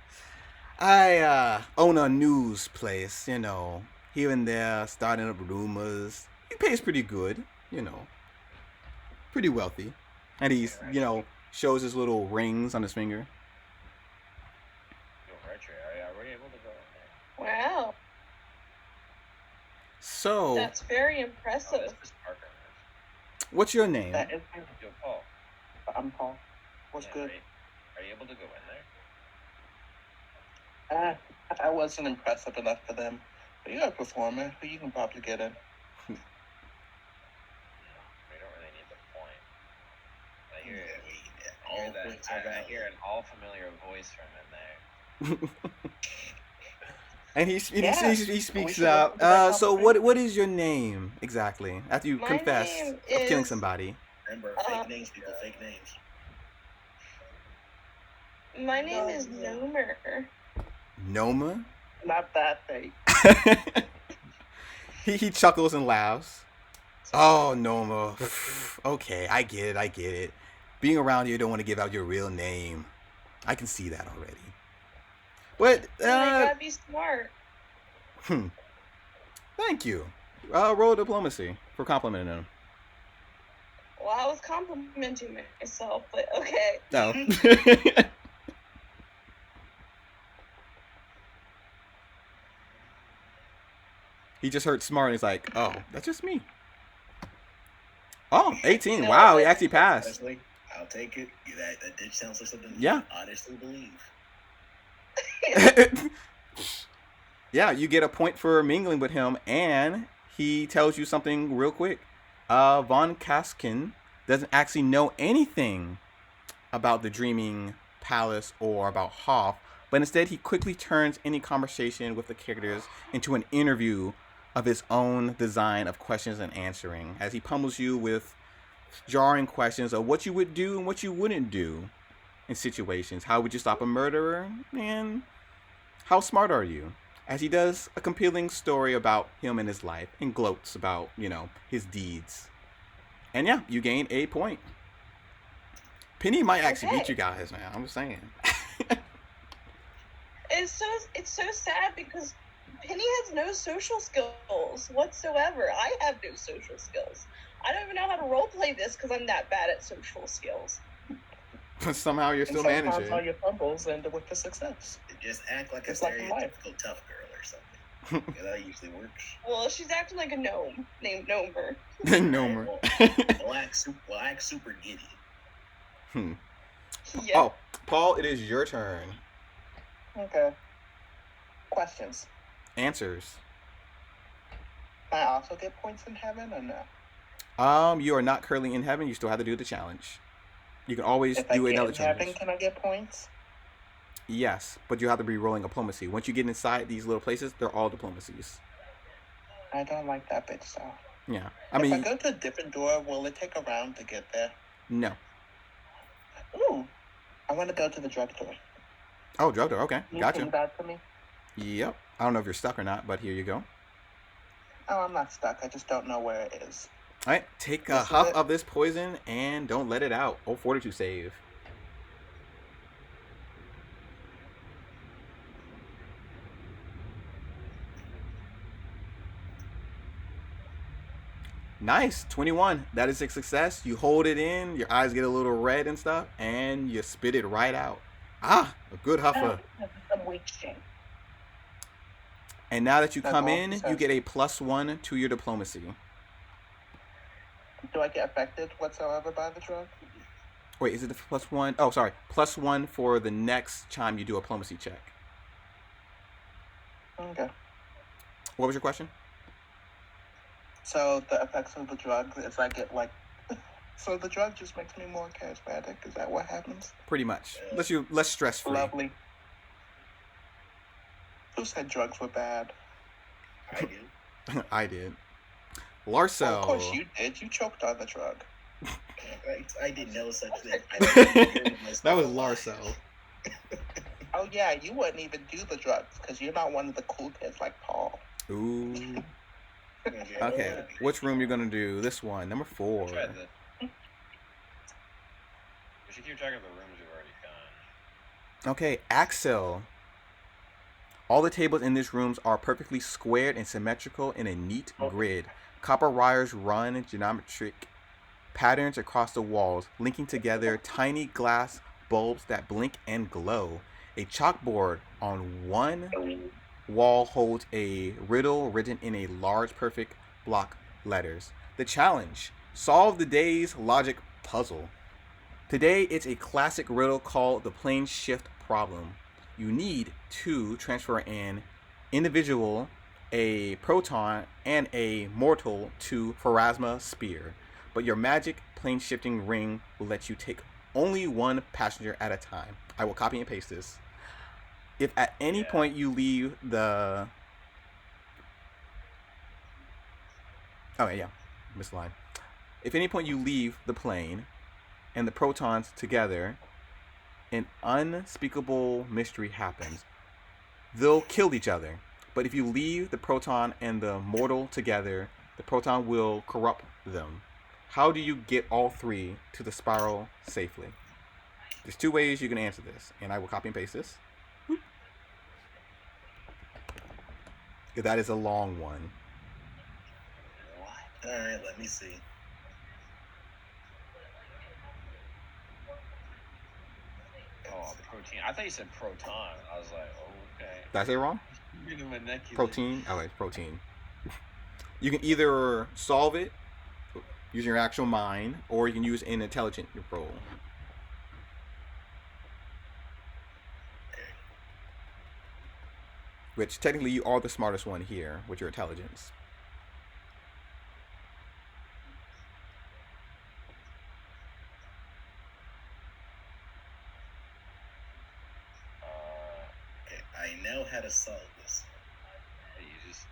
I own a news place, you know, here and there, starting up rumors. He pays pretty good, you know, pretty wealthy. And he's, you know, shows his little rings on his finger. Yo, Archer, are we able to go in there? Wow. So, That's very Oh, impressive. this is Parker. what's your name? That is Yo, Paul. I'm Paul. What's yeah, good? Are you able to go in there? I wasn't impressive enough for them. But you're a performer, so you can probably get in. We don't really need the point. I hear, I hear an all familiar voice from in there. And he Yeah. speaks We should up. look at that So conversation. what is your name exactly? After you My confess name of killing is- somebody. Remember, fake names, people, fake names. My name is Nomer. Noma? Not that thing. he chuckles and laughs. Oh, Noma. Okay, I get it. Being around here, you don't want to give out your real name. I can see that already. But, I gotta be smart. thank you. Roll diplomacy for complimenting him. Well, I was complimenting myself, but okay. No. He just heard smart and he's like, oh, that's just me. Oh, 18. No, Wow, he but- actually passed. Honestly, I I'll take it. That did sound like something Yeah. I honestly believe. Yeah, you get a point for mingling with him, and he tells you something real quick. Von Kaskin doesn't actually know anything about the Dreaming Palace or about Hoff, but instead he quickly turns any conversation with the characters into an interview of his own design of questions and answering, as he pummels you with jarring questions of what you would do and what you wouldn't do in situations. How would you stop a murderer? And how smart are you? As he does a compelling story about him and his life and gloats about, his deeds. And yeah, you gain a point. Penny might actually beat you guys, man. I'm just saying. It's so sad because Penny has no social skills whatsoever. I have no social skills. I don't even know how to roleplay this because I'm that bad at social skills. But somehow you're still Sometimes managing. all your fumbles end with the success. Just act like It's a like in life. stereotypical tough girl or something. Yeah, that usually works. Well, she's acting like a gnome named Gnomer. Gnomer. Well, act super giddy. Yeah. Oh, Paul, it is your turn. Okay. Questions. Answers. Can I also get points in heaven or no? You are not currently in heaven. You still have to do the challenge. You can always If do I get another in challenge. heaven, can I get points? Yes, but you have to be rolling diplomacy. Once you get inside these little places, they're all diplomacies. I don't like that bitch, so. Yeah. If I go to a different door, will it take a round to get there? No. Ooh. I want to go to the drug door. Oh, drug door. Okay. You Gotcha. think that to me? Yep. I don't know if you're stuck or not, but here you go. Oh, I'm not stuck. I just don't know where it is. All right. Take a huff of this poison and don't let it out. Oh, fortitude save. Nice. 21. That is a success. You hold it in, your eyes get a little red and stuff, and you spit it right out. Ah, a good huffer. I'm wasting. And now that you That's come all in, it you says. get a +1 to your diplomacy. Do I get affected whatsoever by the drug? Wait, is it the +1? Oh, sorry. +1 for the next time you do a diplomacy check. Okay. What was your question? So the effects of the drug is I get like... So the drug just makes me more charismatic? Is that what happens? Pretty much. Less stress-free. Lovely. Who said drugs were bad? I do. I did. Well, Larcel. of course you did. You choked on the drug. I didn't know such thing. That was Larcel. Oh yeah, you wouldn't even do the drugs because you're not one of the cool kids like Paul. Ooh. Okay. Which room you gonna do? This one, number 4. We should keep track of the rooms we've already done. Okay, Axel. All the tables in this room are perfectly squared and symmetrical in a neat grid. Copper wires run geometric patterns across the walls, linking together tiny glass bulbs that blink and glow. A chalkboard on one wall holds a riddle written in a large perfect block letters. The challenge: solve the day's logic puzzle. Today it's a classic riddle called the plane shift problem. You need to transfer an individual, a proton, and a mortal to Pharasma Spear, but your magic plane shifting ring will let you take only one passenger at a time. I will copy and paste this. If at any point you leave the... Oh, yeah. Missed line. If at any point you leave the plane and the protons together, an unspeakable mystery happens. They'll kill each other. But if you leave the proton and the mortal together, the proton will corrupt them. How do you get all three to the spiral safely? There's 2 ways you can answer this, and I will copy and paste this. That is a long one. What? Alright, let me see. Oh, protein. I thought you said proton. I was like, oh, okay. Did I say it wrong? Protein? Oh, it's protein. You can either solve it using your actual mind, or you can use an intelligent roll. which technically you are the smartest one here with your intelligence. Okay, I know how to solve this. You just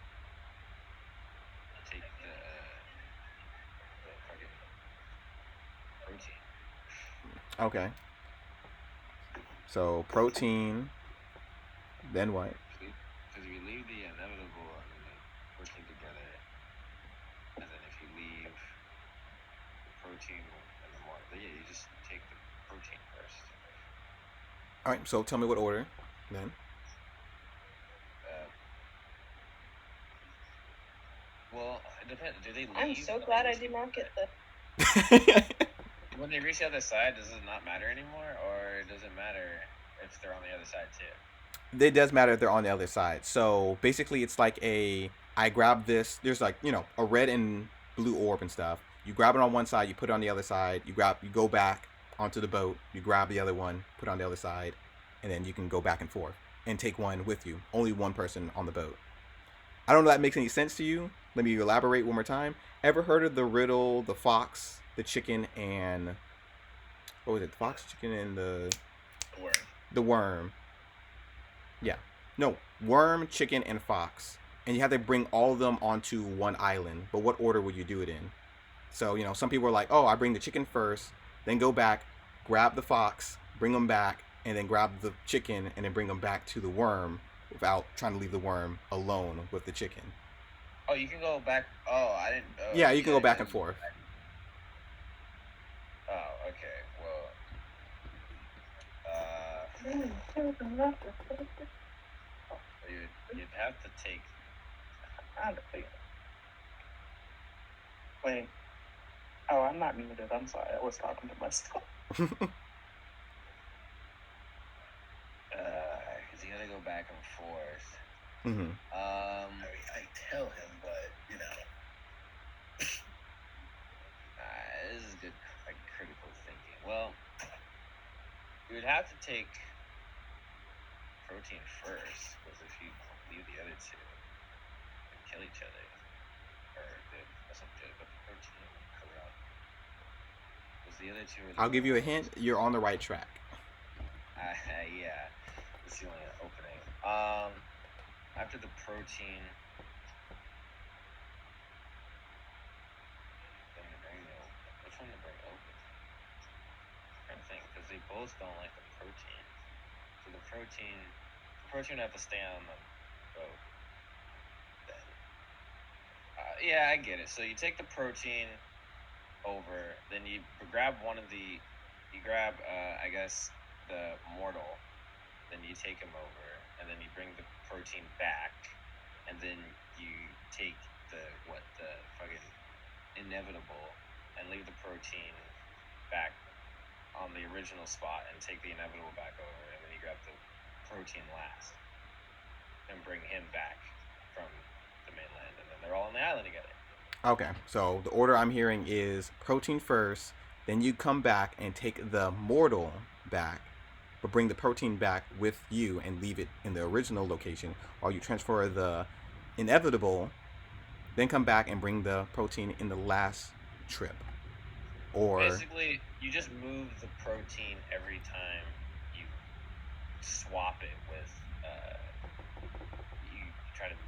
take the fucking protein. Okay. So protein. Then what? Because if you leave the inevitable and the protein together, and then if you leave the protein and the more, yeah, you just take the protein first. All right. So tell me what order then. Well, it depends. Do they leave? I'm so glad I did not get the. When they reach the other side, does it not matter anymore, or does it matter if they're on the other side too? It does matter if they're on the other side. So basically, it's like I grab this. There's like a red and blue orb and stuff. You grab it on one side, you put it on the other side. You go back onto the boat. You grab the other one, put it on the other side, and then you can go back and forth and take one with you. Only one person on the boat. I don't know if that makes any sense to you. Let me elaborate one more time. Ever heard of the riddle, the fox, the chicken, and what was it? The fox, chicken, and Worm. the worm. Yeah. No, worm, chicken, and fox. And you have to bring all of them onto one island. But what order would you do it in? So, some people are like, oh, I bring the chicken first, then go back, grab the fox, bring them back, and then grab the chicken, and then bring them back to the worm without trying to leave the worm alone with the chicken. Oh, you can go back. Oh, I didn't. Yeah, you can go back and forth. Oh, okay. Well, you'd have to take. Wait. Oh, I'm not muted. I'm sorry. I was talking to myself. Because you gotta go back and forth. Mm-hmm. I mean, I tell him, but this is good, like critical thinking. Well, you would have to take protein first, because if you leave the other two, they kill each other. Or that's not good, but the protein will corrupt. Because the other two are I'll give you a hint. You're on the right track. Yeah, it's the only opening. After the protein, which one to bring open? I'm trying to think, because they both don't like the protein. So the protein would have to stay on the boat. Then, yeah, I get it. So you take the protein over, then you grab I guess, the mortal, then you take him over, and then you bring the protein back, and then you take the fucking inevitable and leave the protein back on the original spot and take the inevitable back over, and then you grab the protein last and bring him back from the mainland, and then they're all on the island together. Okay, so the order I'm hearing is protein first, then you come back and take the mortal back, but bring the protein back with you and leave it in the original location, while you transfer the inevitable, then come back and bring the protein in the last trip. Or basically, you just move the protein every time you swap it with. You try to move.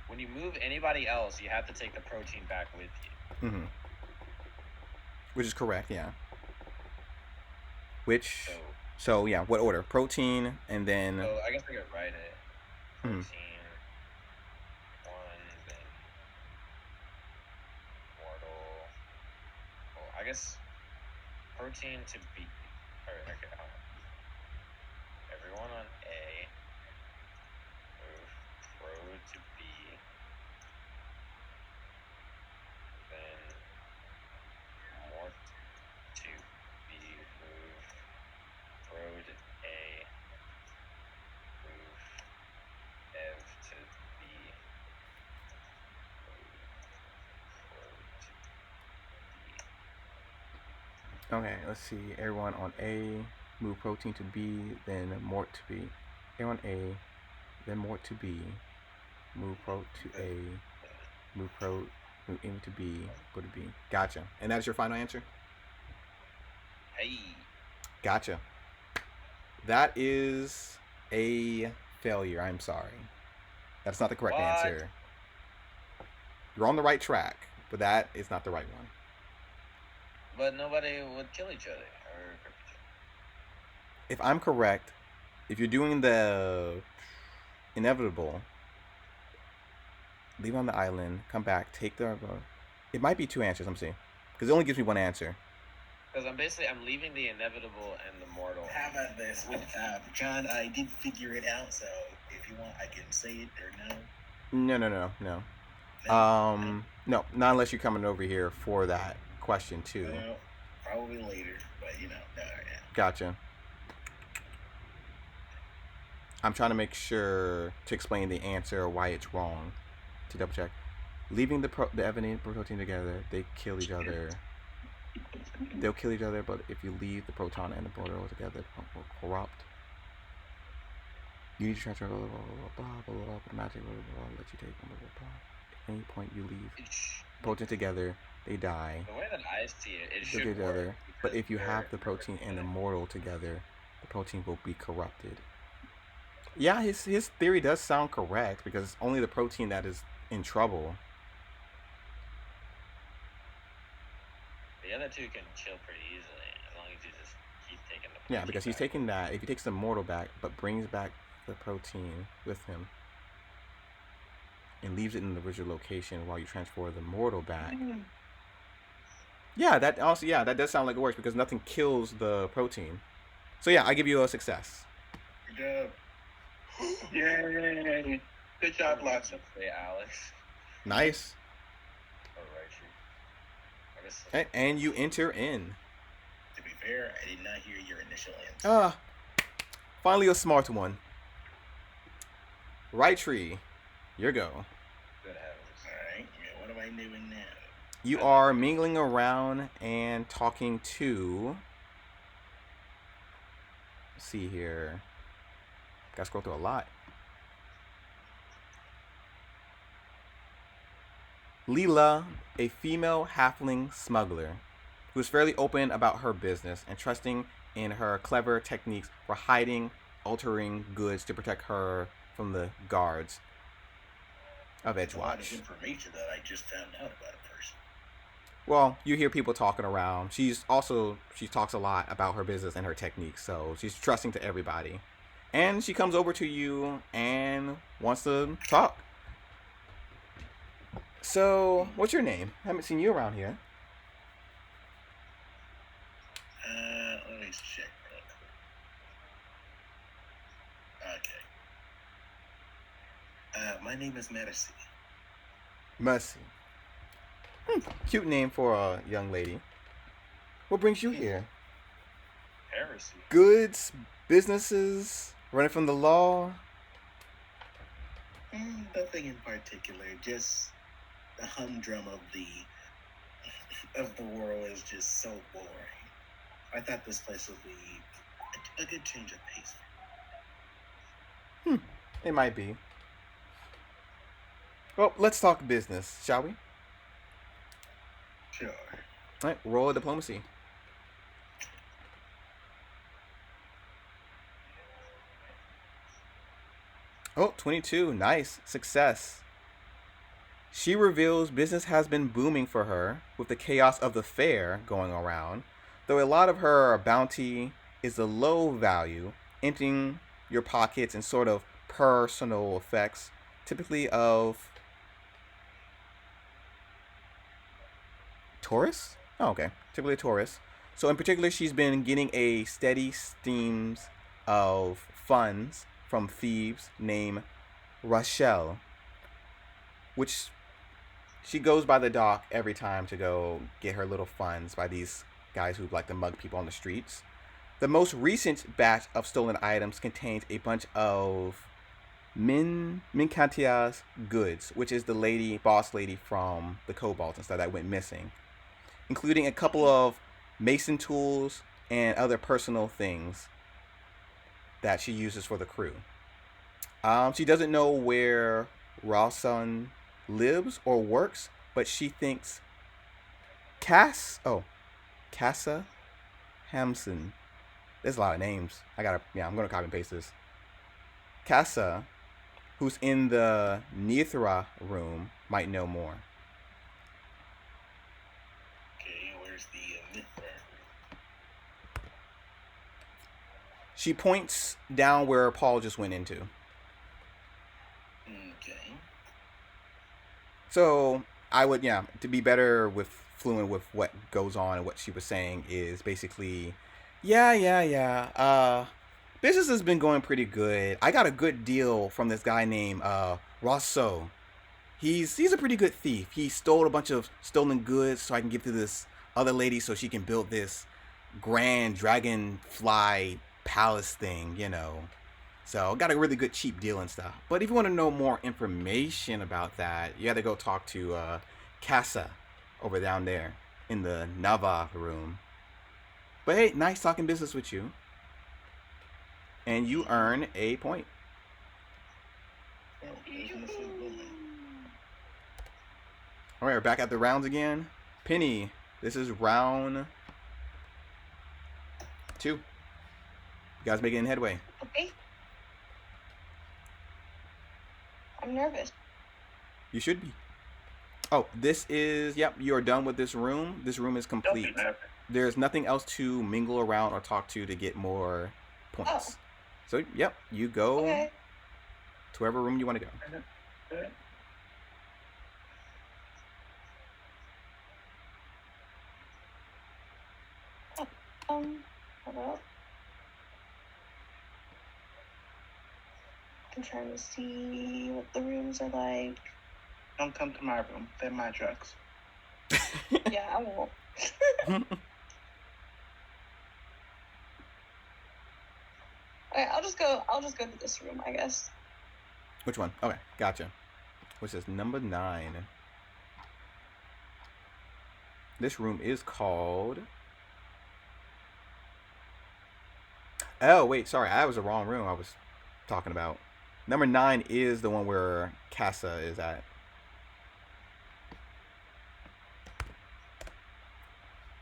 When you move anybody else, you have to take the protein back with you. Mm-hmm. Which is correct, yeah. So yeah, what order? Protein, and then. So I guess I could write it. Protein. Then mortal. Well, I guess protein to B. Okay, hold on. Everyone on A. Move pro to B. Then mort to B. Move pro to A. Move Ev to B. Okay, let's see. Everyone on A, move protein to B, then mort to B. Everyone A, then mort to B, move pro to A, move pro, move M to B, go to B. Gotcha. And that's your final answer? Hey. Gotcha. That is a failure. I'm sorry. That's not the correct What? answer. You're on the right track, but that is not the right one. But nobody would kill each other or hurt each other. If I'm correct, if you're doing the inevitable, leave on the island, come back, take the... It might be two answers, I'm seeing. Because it only gives me one answer. Because I'm leaving the inevitable and the mortal. How about this? With John, I did figure it out, so if you want, I can say it or no. No. No? No, not unless you're coming over here for that question too. Well, probably later, but no, right now. Gotcha. I'm trying to make sure to explain the answer or why it's wrong. To double check. Leaving the Ebony protein together, they kill each other. They'll kill each other, but if you leave the proton and the proton together, it will corrupt. You need to transfer blah blah blah blah blah blah blah magic blah blah blah let you take blah blah blah. At any point you leave protein together, they die. The way that I see it, it should Together, work. but if you have the protein and the mortal together, the protein will be corrupted. Yeah, his theory does sound correct because it's only the protein that is in trouble. The other two can chill pretty easily as long as you just keep taking the protein. Yeah, because he's taking that. If he takes the mortal back, but brings back the protein with him and leaves it in the original location while you transfer the mortal back. Yeah, that does sound like it works because nothing kills the protein. So yeah, I give you a success. Good job. Yay! Good job, Larson. Hey, Alex. Nice. Alright, I guess. And you enter in. To be fair, I did not hear your initial answer. Finally a smart one. Right tree, your go. Good heavens. Alright, what am I doing now? You are mingling around and talking to... Let's see here. Gotta scroll through a lot. Leela, a female halfling smuggler, who is fairly open about her business and trusting in her clever techniques for hiding, altering goods to protect her from the guards of That's a lot of Edgewatch. information that I just found out about a person. Well, you hear people talking around. She talks a lot about her business and her techniques, so she's trusting to everybody. And she comes over to you and wants to talk. So, what's your name? I haven't seen you around here. Let me check real quick. Okay. My name is Mercy. Mercy. Cute name for a young lady. What brings you here? Heresy. Goods, businesses, running from the law? Nothing in particular, just the humdrum of the world is just so boring. I thought this place would be a good change of pace. It might be. Well, let's talk business, shall we? Sure. All right, roll a diplomacy. Oh, 22. Nice. Success. She reveals business has been booming for her with the chaos of the fair going around, though a lot of her bounty is a low value, emptying your pockets and sort of personal effects, typically of tourists? Oh, okay. Typically a tourist. So in particular, she's been getting a steady streams of funds from thieves named Rochelle, which she goes by the dock every time to go get her little funds by these guys who like to mug people on the streets. The most recent batch of stolen items contains a bunch of Mincantia's goods, which is the boss lady from the Cobalt and stuff that went missing, including a couple of mason tools and other personal things that she uses for the crew. She doesn't know where Rawson lives or works, but she thinks Casa Hamson. There's a lot of names. I'm gonna copy and paste this. Casa, who's in the Nithra room, might know more. Okay, where's the Mithra? She points down where Paul just went into. Okay. So I would, to be better with fluent with what goes on and what she was saying is basically, business has been going pretty good. I got a good deal from this guy named Rosso. He's a pretty good thief. He stole a bunch of stolen goods so I can give to this other lady so she can build this grand dragonfly palace thing, So got a really good cheap deal and stuff. But if you want to know more information about that, you got to go talk to Casa over down there in the Nava room. But hey, nice talking business with you. And you earn a point. All right, we're back at the rounds again. Penny, this is round 2. You guys making headway? Okay. I'm nervous. You should be. Oh, this is, you are done with this room. This room is complete. There's nothing else to mingle around or talk to get more points. So, you go to wherever room you want to go. Hold up. I'm trying to see what the rooms are like. Don't come to my room. They're my drugs. Yeah, I won't. Okay, I'll just go to this room, I guess. Which one? Okay, gotcha. Which is number 9. This room is called... Oh, wait, sorry. That was the wrong room I was talking about. Number 9 is the one where Casa is at.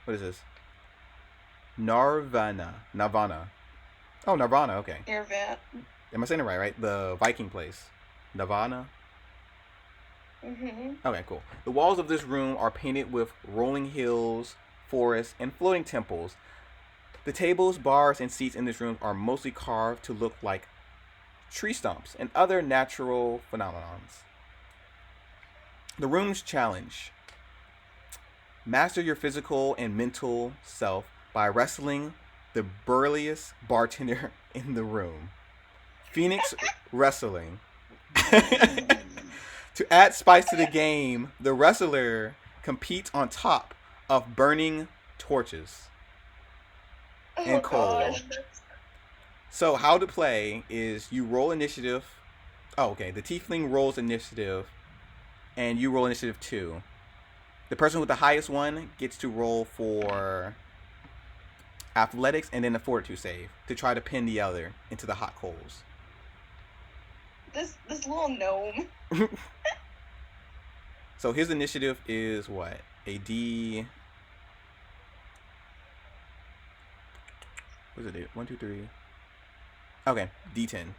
What is this? Nirvana. Oh, Nirvana, okay. Nirvana. Am I saying it right? The Viking place. Nirvana? Mm-hmm. Okay, cool. The walls of this room are painted with rolling hills, forests, and floating temples. The tables, bars, and seats in this room are mostly carved to look like tree stumps and other natural phenomenons. The room's challenge. Master your physical and mental self by wrestling the burliest bartender in the room. Phoenix Wrestling. To add spice to the game, the wrestler competes on top of burning torches and coal. Gosh. So how to play is you roll initiative. Oh, okay. The tiefling rolls initiative, and you roll initiative 2. The person with the highest one gets to roll for athletics and then a fortitude save to try to pin the other into the hot coals. This little gnome. So his initiative is what? A D. What does it do? 1, 2, 3. Okay, D10.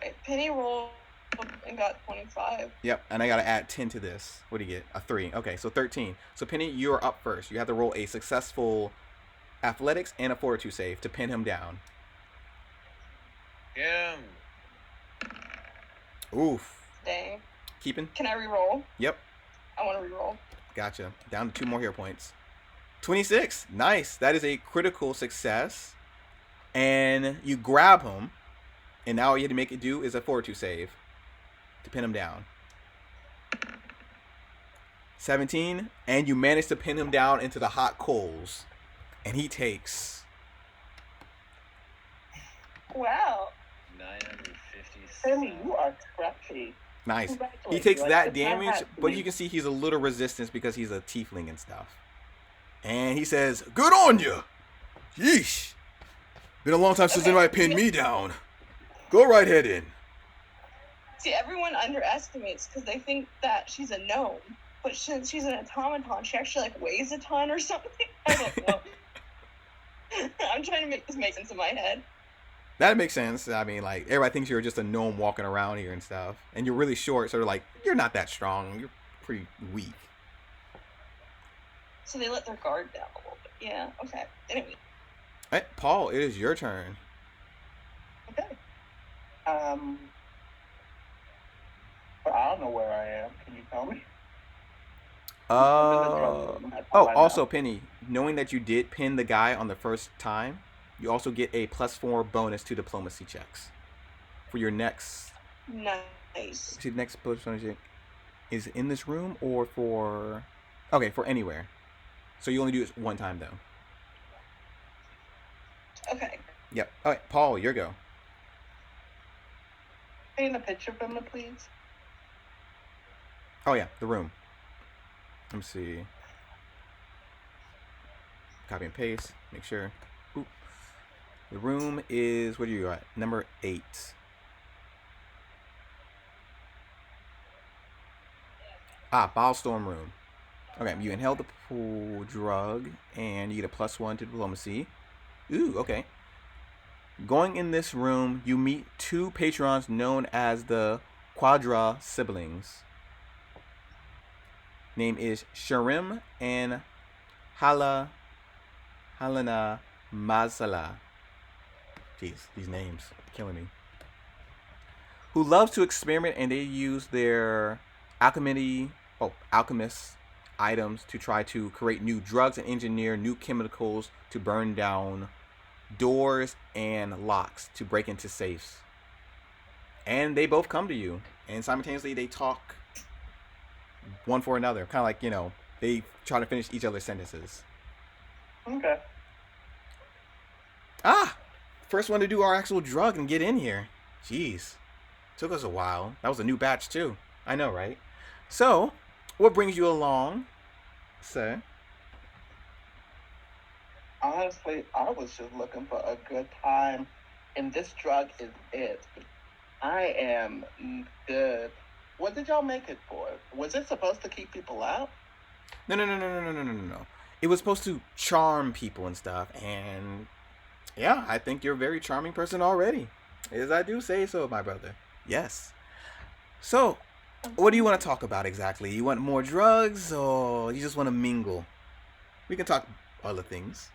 Right, Penny rolled and got 25. Yep, and I gotta add 10 to this. What do you get? A 3. Okay, so 13. So Penny, you're up first. You have to roll a successful athletics and a fortitude save to pin him down. Yeah. Oof. Dang. Keeping? Can I re-roll? Yep. I want to re-roll. Gotcha. Down to 2 more hero points. 26. Nice. That is a critical success. And you grab him. And now all you have to make it do is a fortitude save to pin him down. 17. And you manage to pin him down into the hot coals. And he takes... Wow. 950. Penny, you are scratchy. Nice. He Congratulations. takes Like, that it's not damage, but happening. you can see he's a little resistance because he's a tiefling and stuff. And he says, "Good on you." Yeesh. Been a long time since Okay. anybody pinned me down. Go right ahead in. See, everyone underestimates because they think that she's a gnome, but since she's an automaton, she actually like weighs a ton or something. I don't know. I'm trying to make this make sense in my head. That makes sense. I mean, like, everybody thinks you're just a gnome walking around here and stuff. And you're really short, so they're like, you're not that strong. You're pretty weak. So they let their guard down a little bit. Yeah, okay. Anyway. Hey, Paul, it is your turn. Okay. But I don't know where I am. Can you tell me? Also, Penny, knowing that you did pin the guy on the first time, you also get a +4 bonus to diplomacy checks for your next. Nice. See, the next bonus check is in this room or for. Okay, for anywhere. So you only do it one time though. Okay. Yep. All right, Paul, your go. Paint a picture for me, please. Oh yeah, the room. Let me see. Copy and paste. Make sure. Oop. The room is, what are you at? Number 8. Bilestorm room. Okay, you inhale the pool drug and you get a +1 to diplomacy. Ooh, okay. Going in this room, you meet 2 patrons known as the Quadra siblings. Name is Sharim and Helena Mazala. Jeez, these names killing me. Who loves to experiment, and they use their alchemist items to try to create new drugs and engineer new chemicals to burn down doors and locks to break into safes. And they both come to you, and simultaneously they talk one for another, kind of like, they try to finish each other's sentences. Okay. First one to do our actual drug and get in here. Jeez, took us a while. That was a new batch too. I know, right? So, what brings you along, sir? Honestly, I was just looking for a good time, and this drug is it. I am good. What did y'all make it for? Was it supposed to keep people out? No. It was supposed to charm people and stuff, and yeah, I think you're a very charming person already. As I do say so, my brother. Yes. So, what do you want to talk about exactly? You want more drugs, or you just want to mingle? We can talk other things.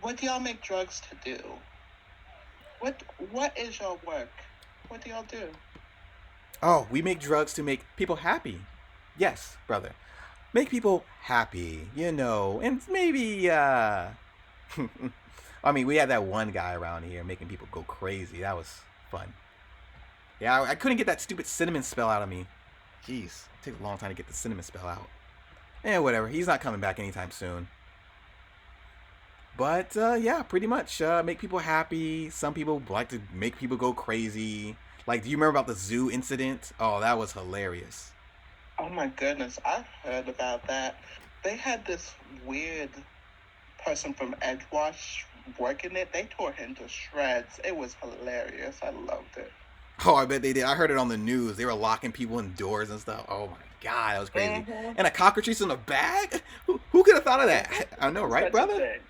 What do y'all make drugs to do? What is your work? What do y'all do? Oh, we make drugs to make people happy. Yes, brother. Make people happy, and maybe, I mean, we had that one guy around here making people go crazy. That was fun. Yeah, I couldn't get that stupid cinnamon spell out of me. Jeez, it takes a long time to get the cinnamon spell out. Whatever. He's not coming back anytime soon. But, yeah, pretty much. Make people happy. Some people like to make people go crazy. Like, do you remember about the zoo incident? Oh, that was hilarious. Oh my goodness, I heard about that. They had this weird person from Edgewatch working it. They tore him to shreds. It was hilarious. I loved it. Oh, I bet they did. I heard it on the news. They were locking people indoors and stuff. Oh my god, that was crazy. Mhm. And a cockatrice in a bag? Who could have thought of that? I know, right, Such a brother? thing.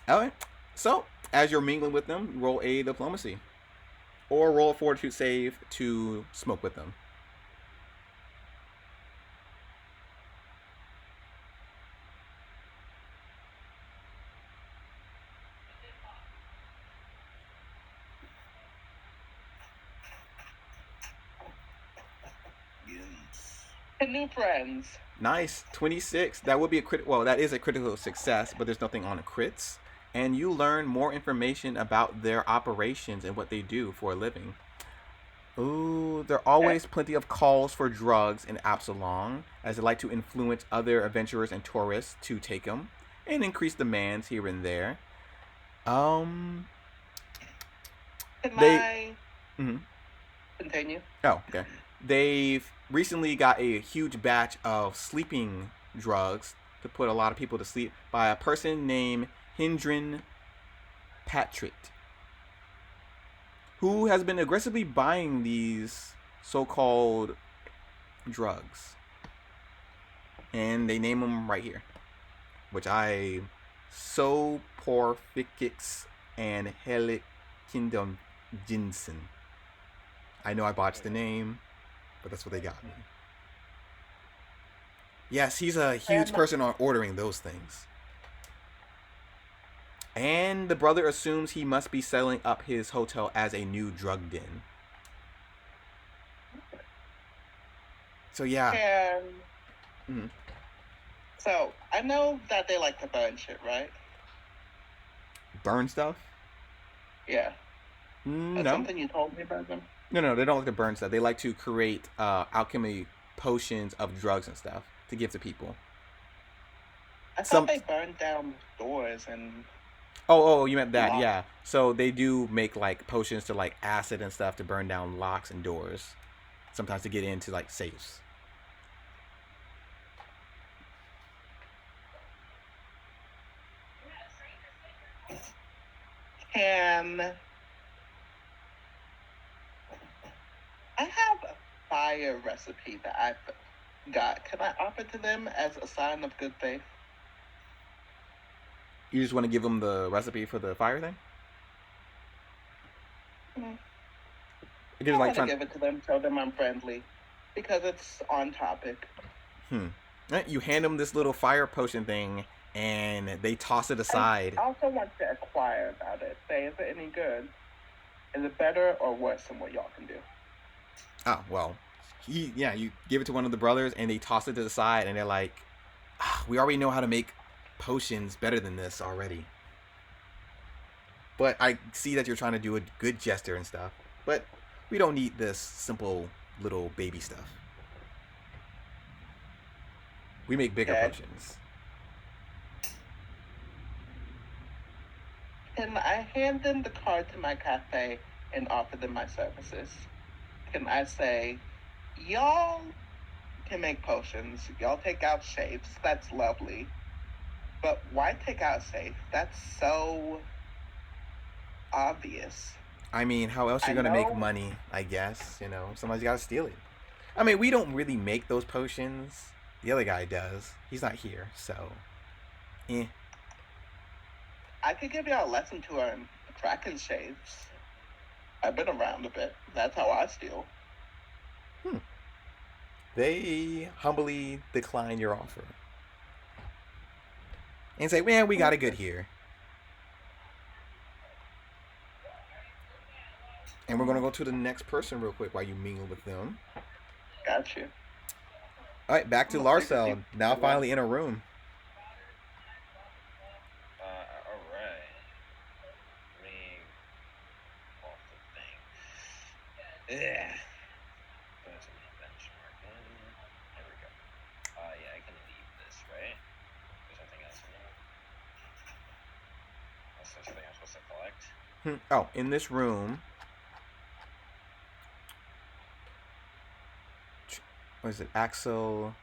Alright. So, as you're mingling with them, roll a diplomacy. Or roll a fortitude save to smoke with them. Yes. And new friends. Nice. 26. That would be a well, that is a critical success, but there's nothing on the crits. And you learn more information about their operations and what they do for a living. Ooh, there are always plenty of calls for drugs in Absalom, as they like to influence other adventurers and tourists to take them, and increase demands here and there. Can They- I Mhm. continue? Oh, okay. They've recently got a huge batch of sleeping drugs to put a lot of people to sleep by a person named Hendrin Patrick, who has been aggressively buying these so-called drugs. And they name them right here, which I Soporphix and Helicindum Ginseng. I know I botched the name, but that's what they got me. Yes, he's a huge person on ordering those things. And the brother assumes he must be setting up his hotel as a new drug den. So yeah. And Mm-hmm. so I know that they like to burn shit, right? Burn stuff? Yeah. No. That's something you told me about them? No, they don't like to burn stuff. They like to create alchemy potions of drugs and stuff to give to people. I thought they burned down doors and... Oh, you meant that, locks. Yeah. So they do make, like, potions to, like, acid and stuff to burn down locks and doors. Sometimes to get into, like, safes. Can I have a fire recipe that I got? Can I offer to them as a sign of good faith? You just want to give them the recipe for the fire thing? Mm-hmm. I want to give it to them, tell them I'm friendly, because it's on topic. You hand them this little fire potion thing, and they toss it aside. I also want to inquire about it. Say, is it any good? Is it better or worse than what y'all can do? Oh, well, you give it to one of the brothers, and they toss it to the side, and they're like, we already know how to make potions better than this already. But I see that you're trying to do a good gesture and stuff. But we don't need this simple little baby stuff. We make bigger potions. Can I hand them the card to my cafe and offer them my services? Can I say, y'all can make potions. Y'all take out shapes. That's lovely. But why take out safe? That's so obvious. I mean, how else are you going to make money, I guess? You know, somebody's got to steal it. I mean, we don't really make those potions. The other guy does. He's not here, so... I could give y'all a lesson to learn Kraken shapes. I've been around a bit. That's how I steal. They humbly decline your offer. And say, man, we got it good here. And we're going to go to the next person real quick while you mingle with them. Got you. All right, back to Larcel. Now finally in a room. All right. Me off the thing. Yeah. There's a benchmark. There we go. Yeah, I can leave this, right? There's nothing else in there. That's something I'm supposed to collect. Oh, in this room. What is it? Axel.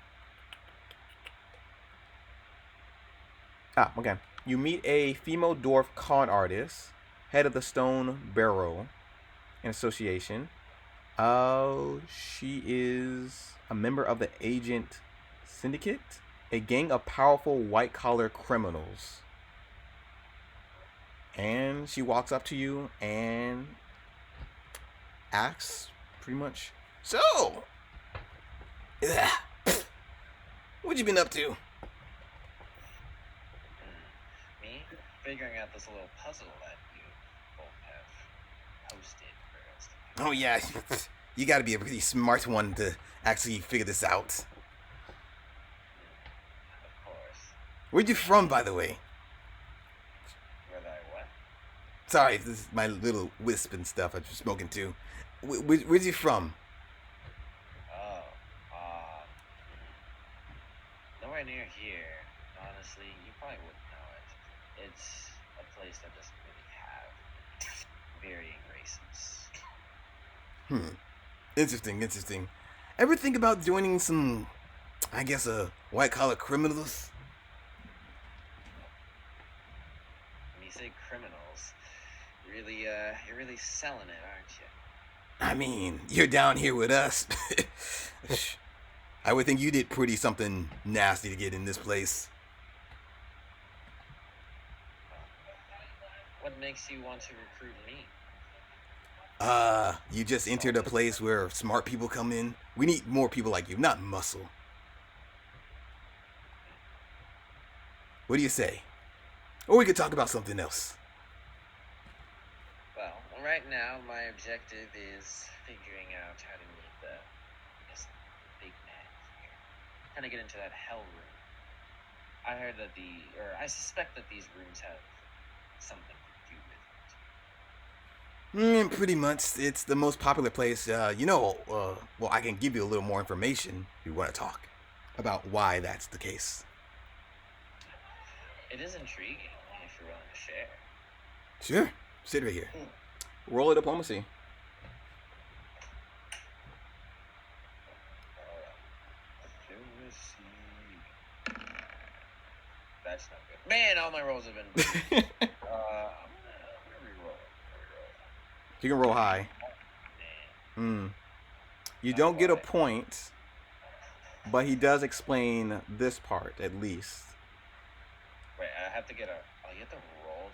Okay. You meet a female dwarf con artist, head of the Stone Barrow, an association. She is a member of the Agent Syndicate, a gang of powerful white-collar criminals. And she walks up to you and asks, pretty much, so... what you been up to? Me? Figuring out this little puzzle that you both have posted for us. Oh yeah, you gotta be a pretty smart one to actually figure this out. Of course. Where'd you from, by the way? Where I what? Sorry, this is my little wisp and stuff I'm smoking too. Where'd you from? Nowhere near here. Honestly, you probably wouldn't know it. It's a place that doesn't really have varying races. Interesting. Ever think about joining some, I guess, white-collar criminals? you say criminals, you're really selling it, aren't you? I mean, you're down here with us. I would think you did pretty something nasty to get in this place. What makes you want to recruit me? You just entered a place where smart people come in. We need more people like you, not muscle. What do you say? Or we could talk about something else. Well, right now my objective is figuring out how to meet this big man here. Trying to get into that hell room. I heard that I suspect that these rooms have something to do with it. Pretty much. It's the most popular place. Well, I can give you a little more information if you want to talk about why that's the case. It is intriguing if you're willing to share. Sure. Sit right here. Roll a diplomacy. That's not good. Man, all my rolls have been I'm gonna re-roll. You can roll high. You don't get a point, but he does explain this part at least. Wait, I have to get you have to roll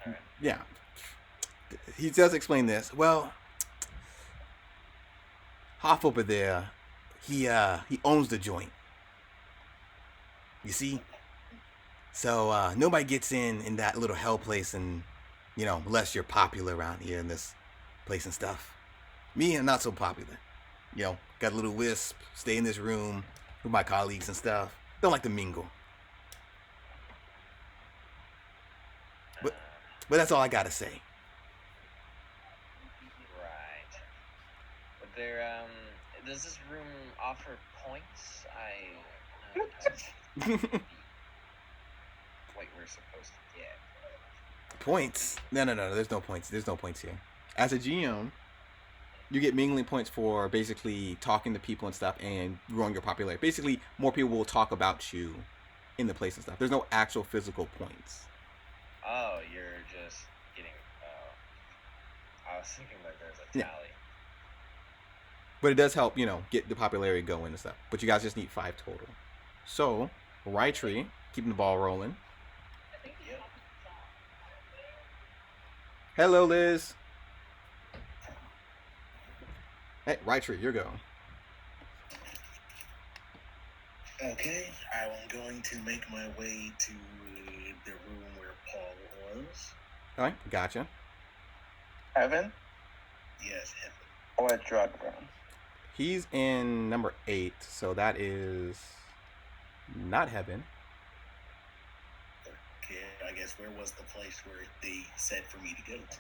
to... Alright. Yeah. He does explain this. Well, Hoff over there, he owns the joint. You see? So nobody gets in that little hell place, and unless you're popular around here in this place and stuff. Me, I'm not so popular. Got a little wisp, stay in this room with my colleagues and stuff. Don't like to mingle. But that's all I gotta say. Right. But does this room offer points? What we're supposed to get. Points? No. There's no points. There's no points here. As a GM, you get mingling points for basically talking to people and stuff and growing your popularity. Basically, more people will talk about you in the place and stuff. There's no actual physical points. Oh, you're just getting... I was thinking like there's a tally. But it does help, get the popularity going and stuff. But you guys just need 5 total. So, Rytree, keeping the ball rolling. Hello, Liz. Hey, Rytree, your go. Okay, I'm going to make my way to the room where Paul was. All right, gotcha. Heaven Yes, Heaven. or drug room? He's in number 8, so that is not Heaven. Okay, I guess where was the place where they said for me to go to?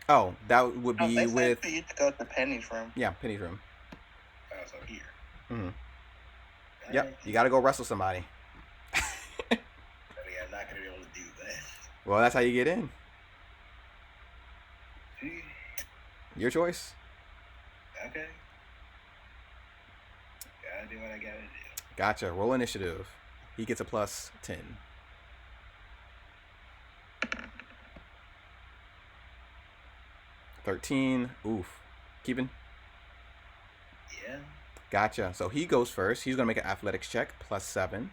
Oh, that would Oh, be they said with... for you to go to Penny's room. Yeah, Penny's room. Oh, so here. Mm-hmm. All Yep, right. you gotta go wrestle somebody. I mean, I'm not going to be able to do that. Well, that's how you get in. Gee, Your choice. okay. Gotta do what I gotta do. Gotcha. Roll initiative. He gets a plus 10. 13. Oof. Keeping. Yeah. Gotcha. So he goes first. He's gonna make an athletics check, plus 7.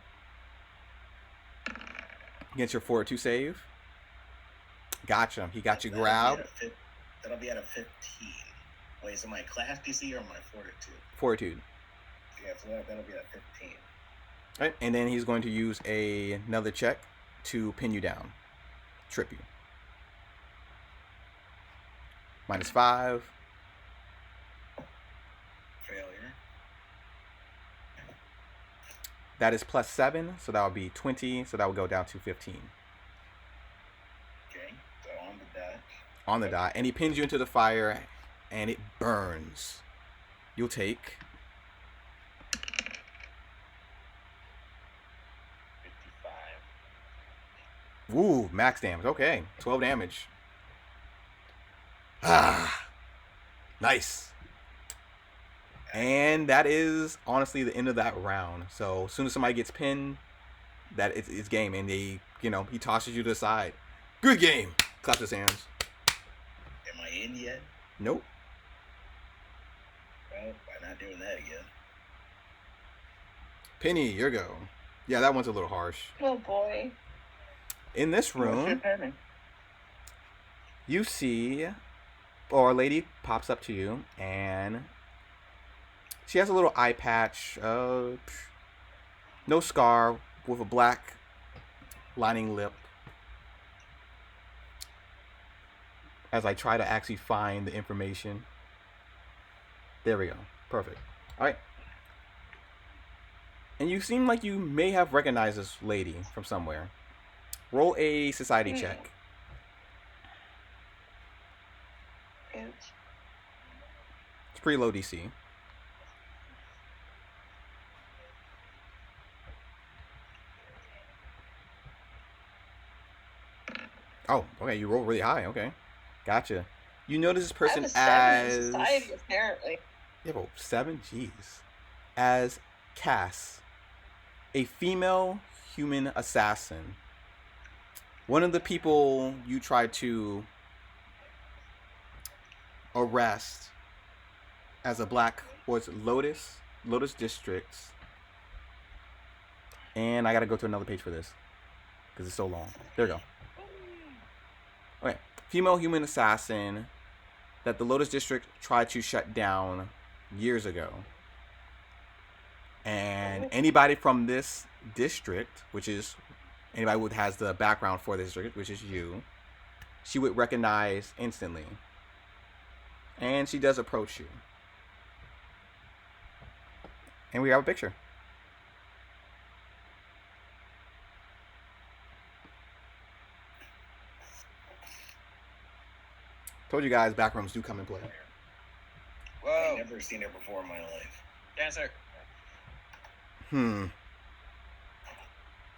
Against your 4-2 save. Gotcha. He got you grabbed. That'll be at a 15. Wait, so my class DC or my fortitude? Fortitude. Yeah, so that'll be at 15. Right. And then he's going to use another check to pin you down. Trip you. -5. Failure. That is plus 7, so that would be 20, so that would go down to 15. Okay, so on the dot. On the dot. And he pins you into the fire, and it burns. You'll take 55. Ooh, max damage. Okay, 12 damage. Ah, nice. And that is honestly the end of that round. So as soon as somebody gets pinned, that it's game, and they, he tosses you to the side. Good game. Claps his hands. Am I in yet? Nope. Well, why not doing that again? Penny, your go. Yeah, that one's a little harsh. Oh boy. In this What's your room, penny? you see, or a lady pops up to you, and she has a little eye patch, no scar, with a black lining lip. As I try to actually find the information. There we go. Perfect. All right. And you seem like you may have recognized this lady from somewhere. Roll a society check. Ouch. It's pretty low DC. Oh, okay. You roll really high. Okay. Gotcha. You notice this person I have a 7 in as... society, apparently. Yeah, but 7? Jeez. As Cass, a female human assassin. One of the people you tried to arrest as a black, was Lotus Districts. And I gotta go to another page for this because it's so long. There we go. Okay, female human assassin that the Lotus District tried to shut down years ago. And anybody from this district, which is anybody who has the background for this district, which is you, she would recognize instantly. And she does approach you. And we have a picture. Told you guys, backrooms do come in play. Whoa. I've never seen her before in my life. Dancer.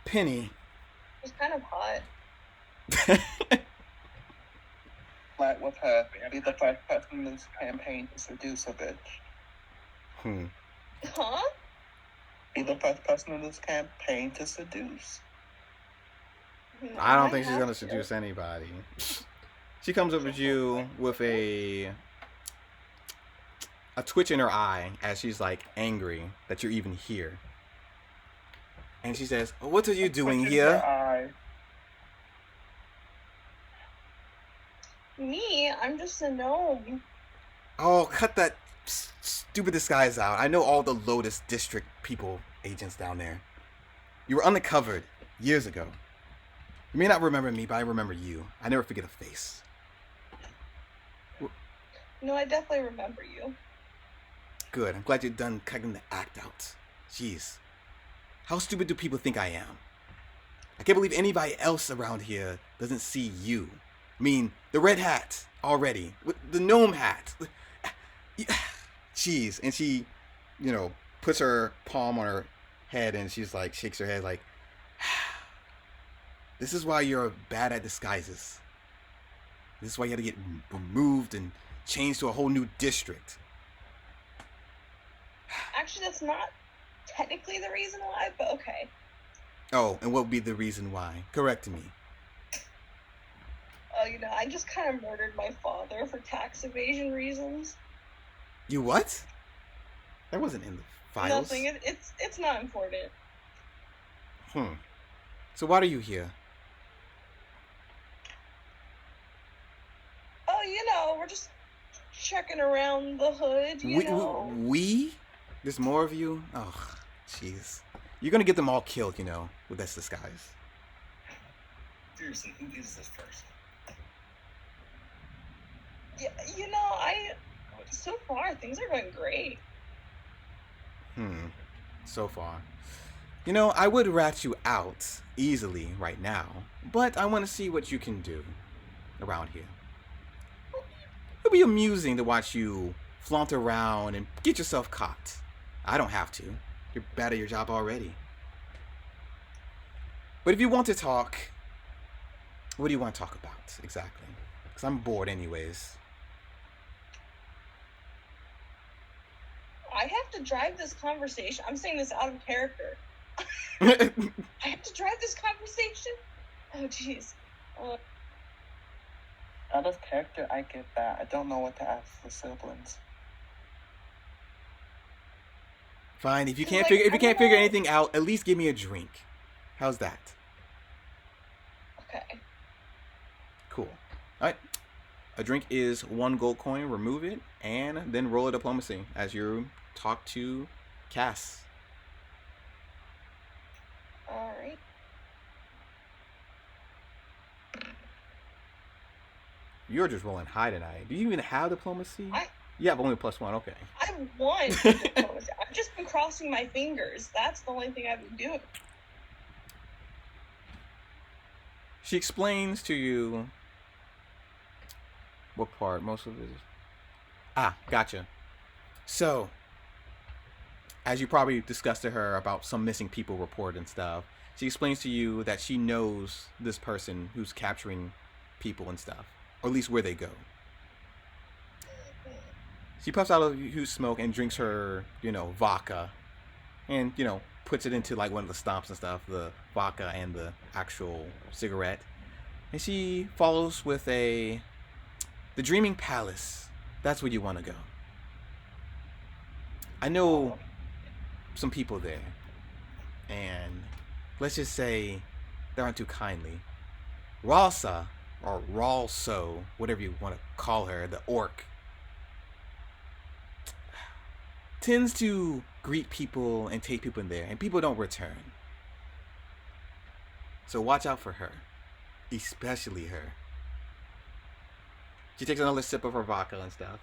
Penny. She's kind of hot. Flirt with her. Be the first person in this campaign to seduce a bitch. Huh? Be the first person in this campaign to seduce. I don't think she's gonna seduce anybody. She comes over to you with a twitch in her eye as she's like angry that you're even here. And she says, "What are you doing here?" Me? I'm just a gnome. Oh, cut that stupid disguise out. I know all the Lotus District people, agents down there. You were undercover years ago. You may not remember me, but I remember you. I never forget a face. No, I definitely remember you. Good. I'm glad you're done cutting the act out. Jeez. How stupid do people think I am? I can't believe anybody else around here doesn't see you. I mean, the red hat already. The gnome hat. Jeez. And she, puts her palm on her head and she's like, shakes her head like, this is why you're bad at disguises. This is why you had to get removed and changed to a whole new district. Actually, that's not technically the reason why, but okay. Oh, and what would be the reason why? Correct me. Oh, I just kind of murdered my father for tax evasion reasons. You what? That wasn't in the files. Nothing. It's not important. So why are you here? Oh, we're just checking around the hood, We? There's more of you? Oh, jeez. You're gonna get them all killed, with this disguise. Seriously, who is this person? Yeah, so far, things are going great. So far. I would rat you out easily right now, but I want to see what you can do around here. It'll be amusing to watch you flaunt around and get yourself caught. I don't have to. You're bad at your job already. But if you want to talk, what do you want to talk about exactly? Because I'm bored anyways. I have to drive this conversation. I'm saying this out of character. I have to drive this conversation. Oh, jeez. Out of character, I get that. I don't know what to ask the siblings. Fine. If you Cause, can't like, figure anything out, at least give me a drink. How's that? Okay. Cool. All right. A drink is 1 gold coin. Remove it and then roll a diplomacy as you talk to Cass. All right. You're just rolling high tonight. Do you even have diplomacy? You have only +1. Okay. I have 1 diplomacy. I've just been crossing my fingers. That's the only thing I've been doing. She explains to you what part most of it is. Gotcha. So, as you probably discussed to her about some missing people report and stuff, she explains to you that she knows this person who's capturing people and stuff, or at least where they go. She puffs out a huge smoke and drinks her, vodka, and puts it into like one of the stomps and stuff, the vodka and the actual cigarette, and she follows with the Dreaming Palace. That's where you want to go. I know some people there, and let's just say they aren't too kindly. Ralsa, or Ralso, whatever you want to call her, the orc, tends to greet people and take people in there, and people don't return. So watch out for her, especially her. She takes another sip of her vodka and stuff.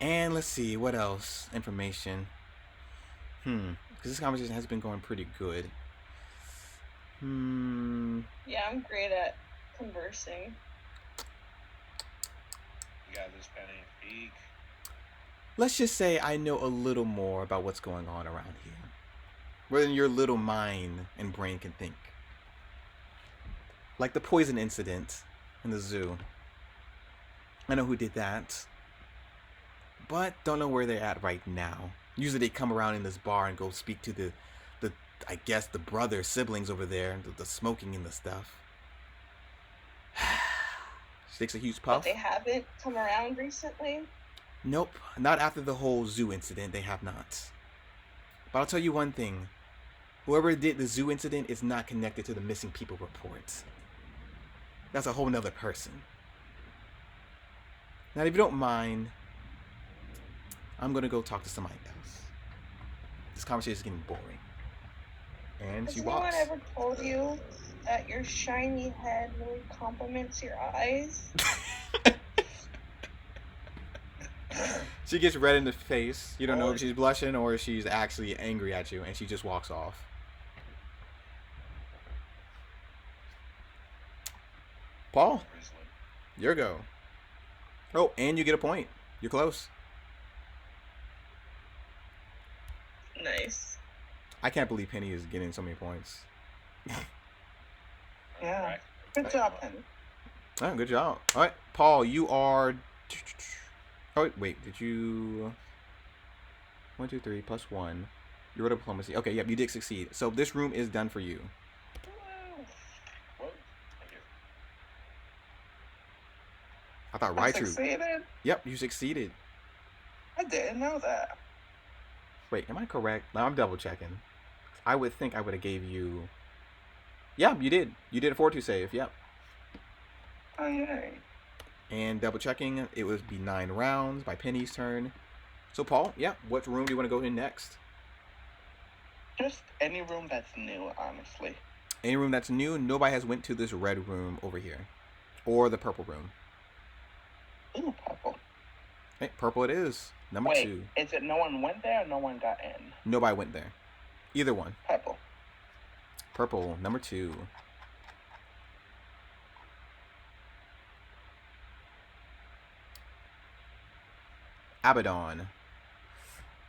And let's see, what else? Information. Because this conversation has been going pretty good. Yeah, I'm great at conversing. You got this penny peak. Let's just say I know a little more about what's going on around here. More than your little mind and brain can think. Like the poison incident in the zoo. I know who did that. But don't know where they're at right now. Usually they come around in this bar and go speak to the I guess the brother siblings over there, the smoking and the stuff. She takes a huge puff. But they haven't come around recently? Nope, not after the whole zoo incident, they have not. But I'll tell you one thing. Whoever did the zoo incident is not connected to the missing people reports. That's a whole nother person. Now, if you don't mind, I'm going to go talk to somebody else. This conversation is getting boring. And she walks. Has anyone ever told you that your shiny head really compliments your eyes? She gets red in the face. You don't know if she's blushing or if she's actually angry at you, and she just walks off. Paul, your go. Oh, and you get a point. You're close. Nice. I can't believe Penny is getting so many points. Yeah. Good job, Penny. All right, good job. All right, Paul, you are... Oh, wait, did you... 1, 2, 3, +1. You wrote diplomacy. Okay, yep, you did succeed. So this room is done for you. Well, thank you. I thought I Raichu... succeeded? Yep, you succeeded. I didn't know that. Wait, am I correct? No, I'm double checking. I would think I would have gave you... Yeah, you did. You did a fortitude save, yep. Oh, yay. And double checking, it would be 9 rounds by Penny's turn. So Paul, yeah, what room do you want to go in next? Just any room that's new, honestly. Any room that's new. Nobody has went to this red room over here. Or the purple room. Ooh, purple. Okay, purple it is. Number Wait, 2. is it no one went there or no one got in? Nobody went there. Either one. Purple. Purple, number 2. Abaddon.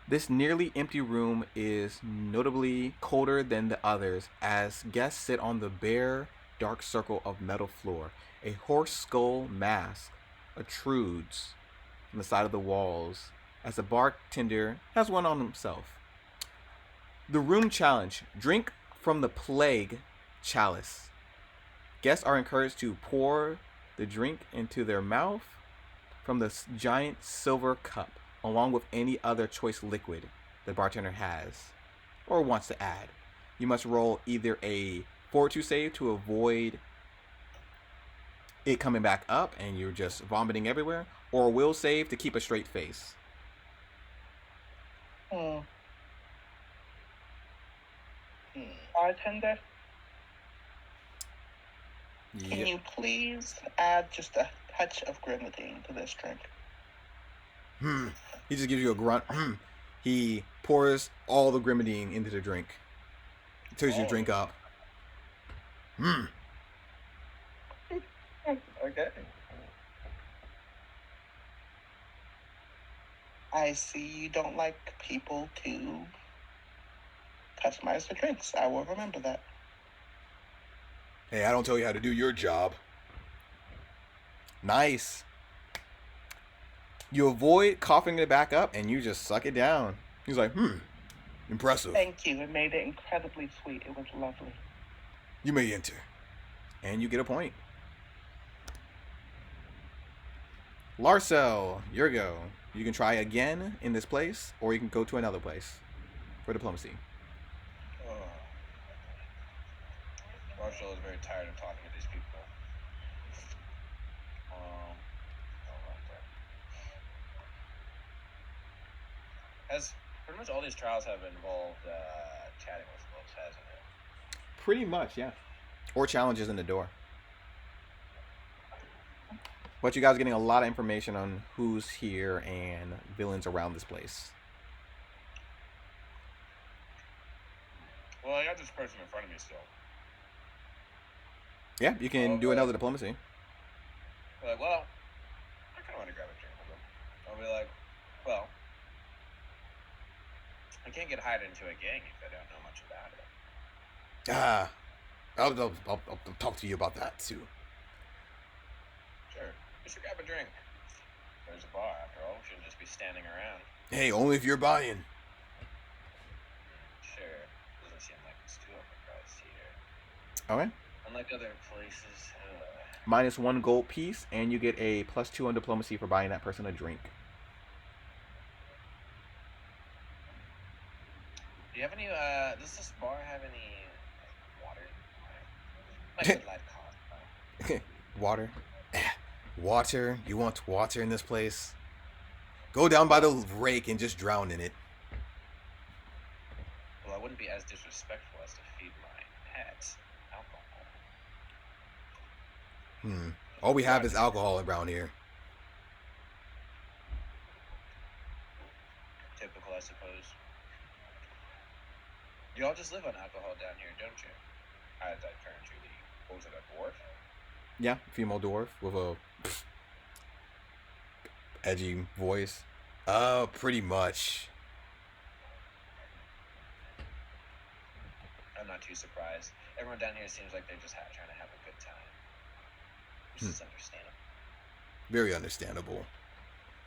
This nearly empty room is notably colder than the others as guests sit on the bare, dark circle of metal floor. A horse skull mask protrudes from the side of the walls as the bartender has one on himself. The room challenge. Drink from the plague chalice. Guests are encouraged to pour the drink into their mouth from the giant silver cup, along with any other choice liquid the bartender has or wants to add. You must roll either a fortitude save to avoid it coming back up and you're just vomiting everywhere, or a will save to keep a straight face. Bartender, can Yep. you please add just a touch of grenadine to this drink? He just gives you a grunt. He pours all the grenadine into the drink. Turns your drink up. Okay. I see you don't like people to customize the drinks. I will remember that. Hey, I don't tell you how to do your job. Nice. You avoid coughing it back up and you just suck it down. He's like, impressive. Thank you. It made it incredibly sweet. It was lovely. You may enter. And you get a point. Larcel, your go. You can try again in this place, or you can go to another place for diplomacy. Marshall is very tired of talking to these people. Has pretty much all these trials have involved chatting with folks, hasn't it? Pretty much, yeah. Or challenges in the door. But you guys are getting a lot of information on who's here and villains around this place. Well, I got this person in front of me still. Yeah, you can do another diplomacy. Be like, well, I kind of want to grab a drink with them. I'll be like, well, I can't get hired into a gang if I don't know much about it. I'll talk to you about that too. Sure, we should grab a drink. There's a bar, after all. We shouldn't just be standing around. Hey, only if you're buying. Sure, doesn't seem like it's too overpriced here. Okay. Unlike other places. -1 gold piece, and you get a +2 on diplomacy for buying that person a drink. Do you have any, does this bar have any water? Like a light coffee. Water? Water? You want water in this place? Go down by the rake and just drown in it. Well, I wouldn't be as disrespectful as to feed my pets alcohol. All we have is alcohol around here. Typical, I suppose. You all just live on alcohol down here, don't you? As I turn to the, what was it, a dwarf? Yeah, female dwarf with a edgy voice. Pretty much. I'm not too surprised. Everyone down here seems like they're just trying to have a good time. Which is understandable. Very understandable.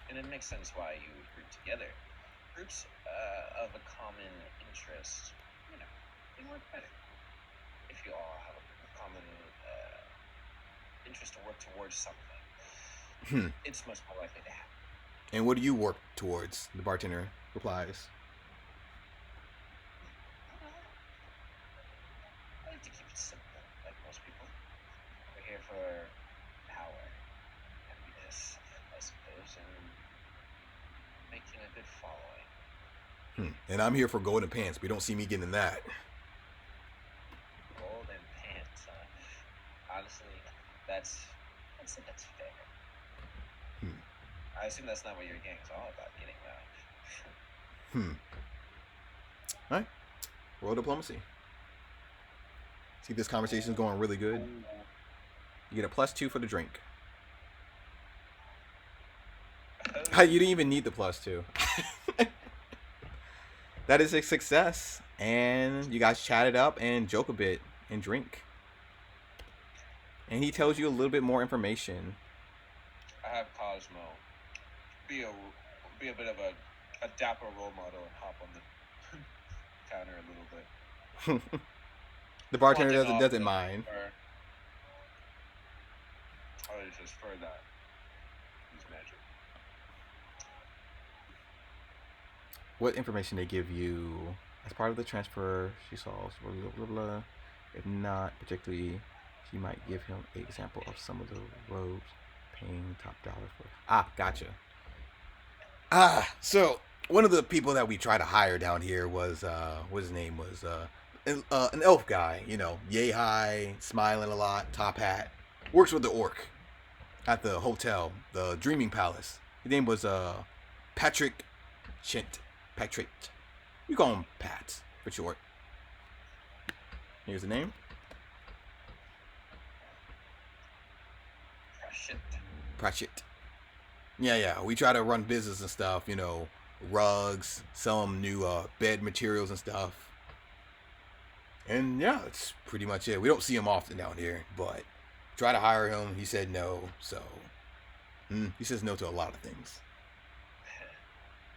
And it makes sense why you would group together. Groups of a common interest, you know, they work better. If you all have a common interest to work towards something, it's much more likely to happen. And what do you work towards? The bartender replies. I like to keep it simple, like most people. We're here for power, happiness, I suppose, and making a good following. And I'm here for golden pants. We don't see me getting that. Golden pants, huh? Honestly, that's fair. I assume that's not what your gang's all about, getting that. Alright. Roll diplomacy. See, this conversation's going really good. You get a +2 for the drink. You didn't even need the +2. That is a success. And you guys chat it up and joke a bit and drink. And he tells you a little bit more information. I have Cosmo be a bit of a dapper role model and hop on counter a little bit. The bartender Fronting off doesn't the- mind. Oh, it's just for that. Use magic. What information they give you as part of the transfer? She saw blah, blah, blah, blah. If not, particularly, she might give him an example of some of the robes paying top dollar for. Ah, gotcha. So one of the people that we try to hire down here was what his name was an elf guy, you know, yay high, smiling a lot, top hat, works with the orc at the hotel, the Dreaming Palace. His name was Patrick Chint. Patrick. We call him Pat for short. Here's the name. Pratchett. Yeah. We try to run business and stuff, you know, rugs, some new bed materials and stuff. And yeah, that's pretty much it. We don't see him often down here, but try to hire him. He said no, so he says no to a lot of things.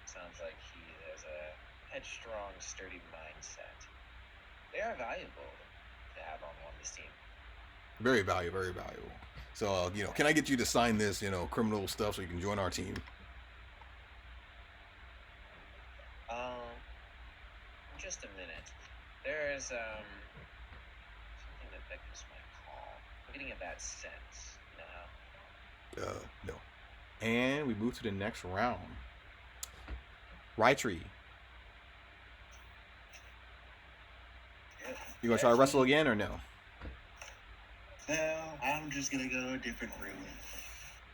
Sounds like he has a headstrong, sturdy mindset. They are valuable to have on this team. Very valuable, very valuable. So, you know, can I get you to sign this, you know, criminal stuff so you can join our team? Just a minute. There's something that beckons my call. I'm getting a bad sense. You know how? No. And we move to the next round. Rytree. You gonna try to wrestle again or no? No, I'm just gonna go to a different room.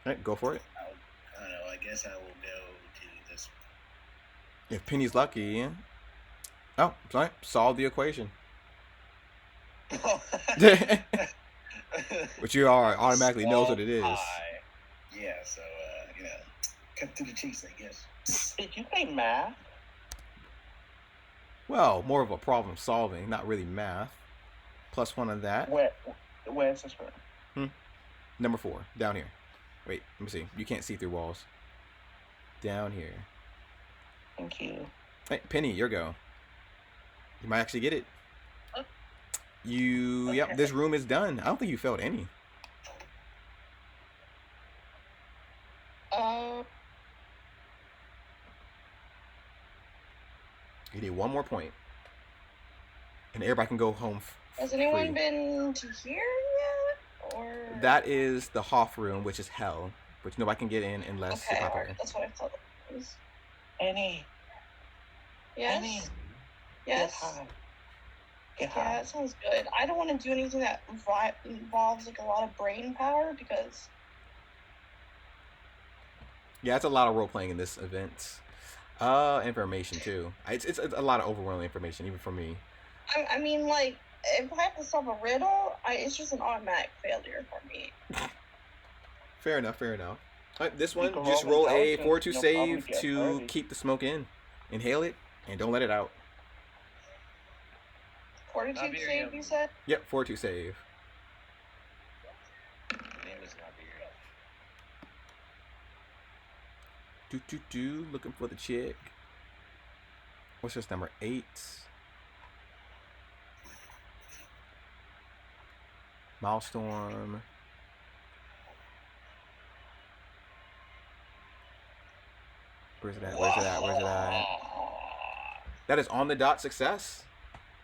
All right, go for it. I don't know. I guess I will go to this. If Penny's lucky. Oh, sorry. Solve the equation. Which you automatically knows what it is. Yeah, so, you know, cut to the chase, I guess. Did you say math? Well, more of a problem solving, not really math. +1 on that. Where's this room? Number 4, down here. Wait, let me see. You can't see through walls. Down here. Thank you. Hey, Penny, your go. You might actually get it. Yep, this room is done. I don't think you failed any. You need 1 more point. And everybody can go home Has anyone free. been to here yet? Or That is the Hoff room, which is hell, which nobody can get in unless okay, you pop alright, in. that's what I thought it was. Annie. Yes. Annie. Yes. Get Yeah, high. that sounds good. I don't want to do anything that involves like a lot of brain power because Yeah, it's a lot of role playing in this event. Information too. It's a lot of overwhelming information, even for me. I mean, like, if I have to solve a riddle, it's just an automatic failure for me. Fair enough. All right, this one, can just roll roll a intelligence, fortitude you'll probably save get to 30. keep the smoke in. Inhale it and don't let it out. Fortitude Nabir, save, yeah. you said? Yep, fortitude save. The name is Nabir. Looking for the chick. What's this number? 8. Milestorm. Where's it at? That is on the dot success.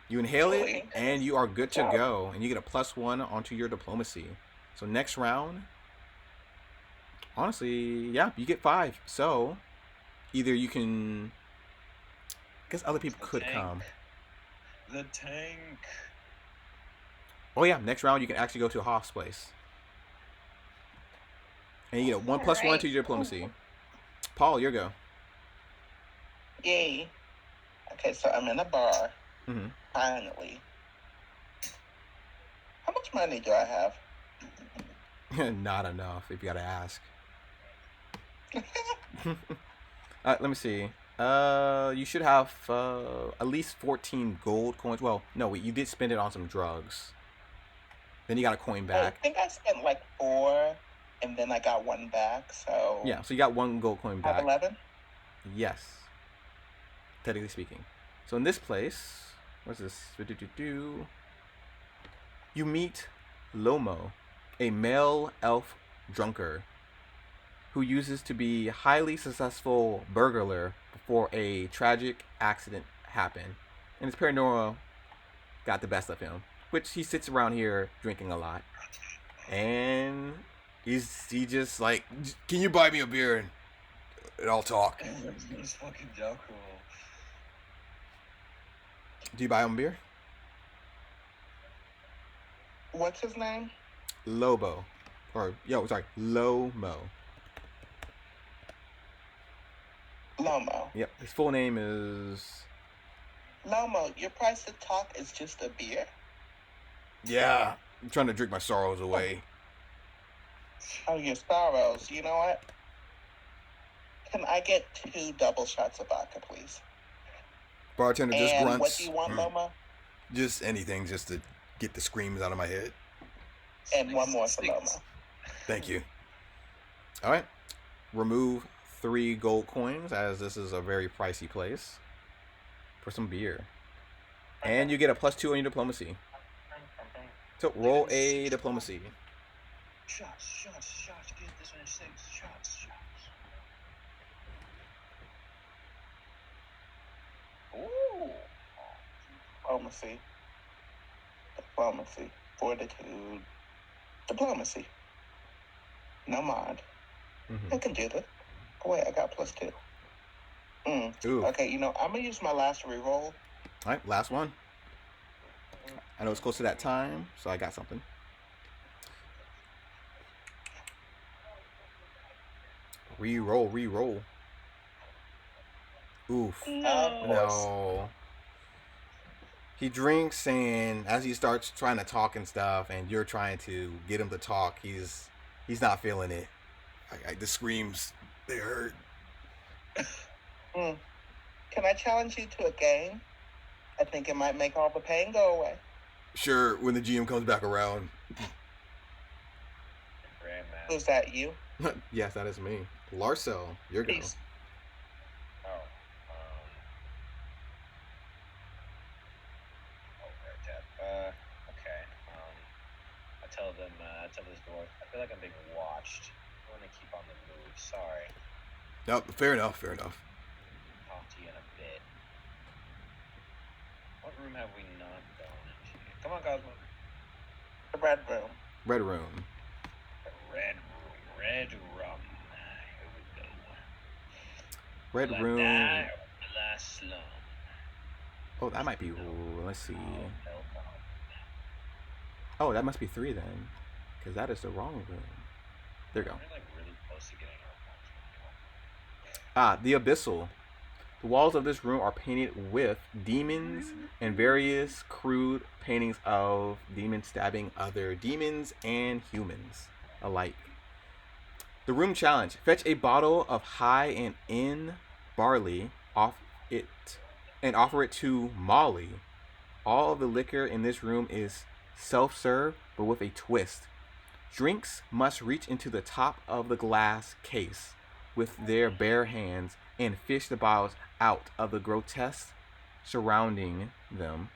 You inhale it and you are good to go. And you get a +1 onto your diplomacy. So next round, honestly, yeah, you get 5. So either you can, I guess other people could come. The tank. Oh yeah, next round you can actually go to Hoff's place. And you get a 1 + 1 to your diplomacy. Paul, your go. Yay. Okay, so I'm in a bar. Mm-hmm. Finally. How much money do I have? Not enough, if you gotta ask. Let me see. You should have at least 14 gold coins. Well, no, wait, you did spend it on some drugs. Then you got a coin back. I think I spent like 4, and then I got 1 back, so... Yeah, so you got 1 gold coin I have back. 11? Yes. Technically speaking. So in this place, what's this? You meet Lomo, a male elf drunker who uses to be a highly successful burglar before a tragic accident happened. And his paranoia got the best of him, which he sits around here drinking a lot. And he just like, can you buy me a beer and I'll talk. It's fucking Jocko. Do you buy him a beer? What's his name? Lomo. Lomo. Lomo. Yep, his full name is... Lomo, your price to talk is just a beer? Yeah, I'm trying to drink my sorrows away. Oh, your sorrows. You know what? Can I get 2 double shots of vodka, please? Bartender just And grunts. what do you want, Lomo? Just anything, just to get the screams out of my head. And one more for Lomo. Thank you. All right. Remove 3 gold coins, as this is a very pricey place, for some beer. And you get a +2 on your diplomacy. So roll a diplomacy. Shots. Get this one 6. Shots. Ooh. Diplomacy. Fortitude. Diplomacy. No mod. I can do this. Oh, wait, I got +2. Ooh. Okay, I'm going to use my last reroll. All right, last one. I know it's close to that time, so I got something. Reroll. Oof. No. He drinks, and as he starts trying to talk and stuff, and you're trying to get him to talk, he's not feeling it. The screams, they hurt. Can I challenge you to a game? I think it might make all the pain go away. Sure, when the GM comes back around. Who's that, you? Yes, that is me. Larcel, your go. Peace. Okay. I tell this dwarf, I feel like I'm being watched. I want to keep on the move. Sorry. Nope, fair enough. Talk to you in a bit. What room have we not gone into? Come on, Cosmo. The red room. Red room. The red room. Red rum. Here we go. Red Will I room. die or last long? Oh, that might be. Let's see. Oh, that must be 3 then, because that is the wrong room. There you go. We're like really close to getting our points. The Abyssal. The walls of this room are painted with demons and various crude paintings of demons stabbing other demons and humans alike. The room challenge. Fetch a bottle of high and in barley off it and offer it to Molly. All of the liquor in this room is self-serve, but with a twist. Drinks must reach into the top of the glass case with their bare hands and fish the bottles out of the grotesque surrounding them,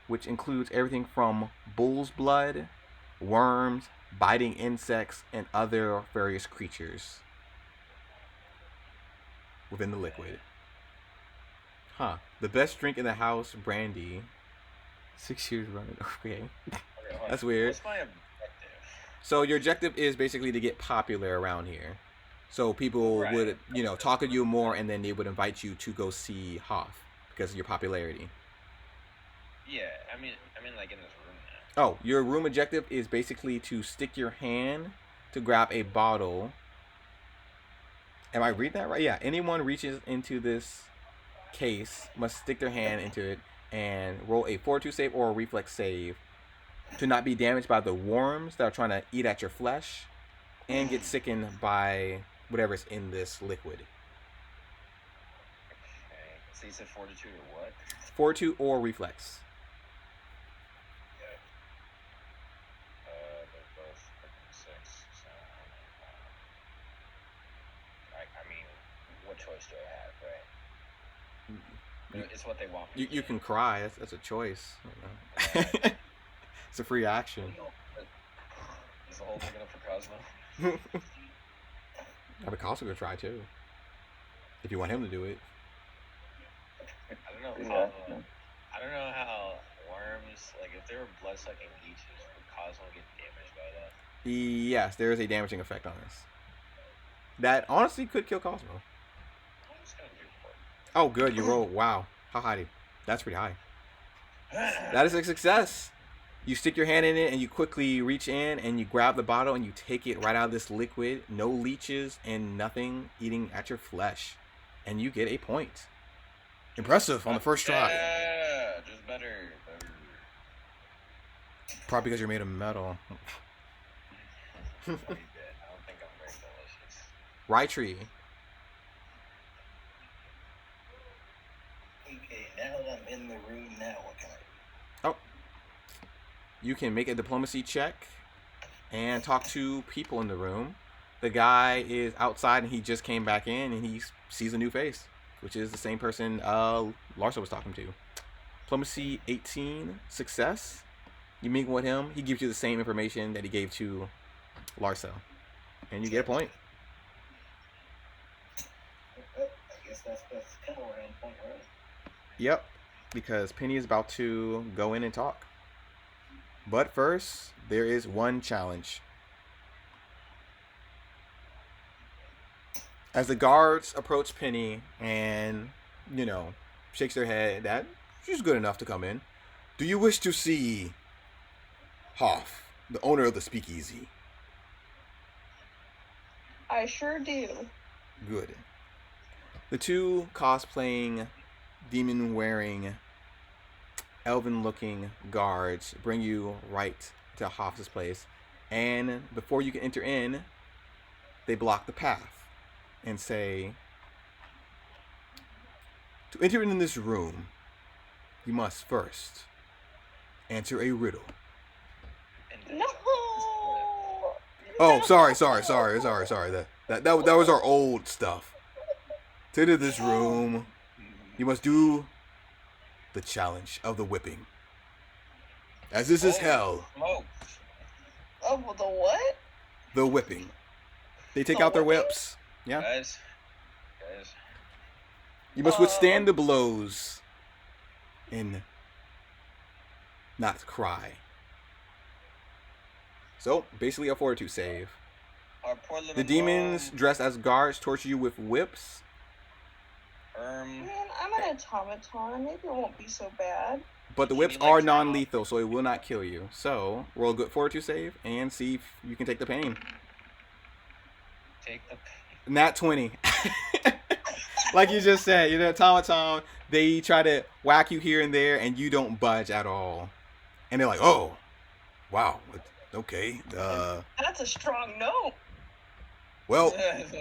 which includes everything from bull's blood, worms, biting insects, and other various creatures within the liquid. The best drink in the house, brandy. 6 years running. Okay. That's weird. What's my objective? So your objective is basically to get popular around here. So people would, talk to you more, and then they would invite you to go see Hoff because of your popularity. Yeah, I mean, like in this room now. Oh, your room objective is basically to stick your hand to grab a bottle. Am I reading that right? Yeah. Anyone reaches into this case must stick their hand into it and roll a fortitude save or a reflex save to not be damaged by the worms that are trying to eat at your flesh and get sickened by whatever's in this liquid. Okay. So you said fortitude or what? Fortitude or reflex. Okay. They're both 6. So, I mean, what choice do I have, right? It's what they want. You can cry. That's a choice. It's a free action. Is the whole thing up for Cosmo? I mean, Cosmo could try too. If you want him to do it. I don't know. Yeah. I don't know how worms, like if they were blood-sucking leeches, would Cosmo get damaged by that? Yes, there is a damaging effect on this. That honestly could kill Cosmo. I'm just gonna do Oh, good. You rolled. Wow. How high? That's pretty high. That is a success. You stick your hand in it and you quickly reach in and you grab the bottle and you take it right out of this liquid. No leeches and nothing eating at your flesh. And you get a point. Impressive on the first try. Yeah, just better. Probably because you're made of metal. I don't think I'm very delicious. Raitree. Okay, now that I'm in the room, now what can I do? Oh. You can make a diplomacy check and talk to people in the room. The guy is outside and he just came back in and he sees a new face, which is the same person Larsa was talking to. Diplomacy 18, success. You meet with him. He gives you the same information that he gave to Larsa. And you get a point. I guess that's kind of where I'm point, right? Yep, because Penny is about to go in and talk. But first, there is one challenge. As the guards approach Penny and, shakes their head that she's good enough to come in. Do you wish to see Hoff, the owner of the speakeasy? I sure do. Good. The two cosplaying, demon-wearing, elven-looking guards bring you right to Hoff's place. And before you can enter in, they block the path and say, to enter in this room, you must first answer a riddle. No. Oh, sorry. That was our old stuff. To enter this room, you must do the challenge of the whipping. As this is hell. Oh, Oh, well, the what? The whipping. They take The out their whipping? whips. Yeah. guys. You must withstand the blows and not cry. So, basically a fortitude save. Our poor little The demons mom. dressed as guards torture you with whips. Man, I'm an automaton. Maybe it won't be so bad. But the Can whips you, like, are try non-lethal, so it will not kill you. So, roll a good fortitude save and see if you can take the pain. Take the. Nat 20. Like you just said, automaton, they try to whack you here and there, and you don't budge at all. And they're like, oh, wow, okay. That's a strong no. Well,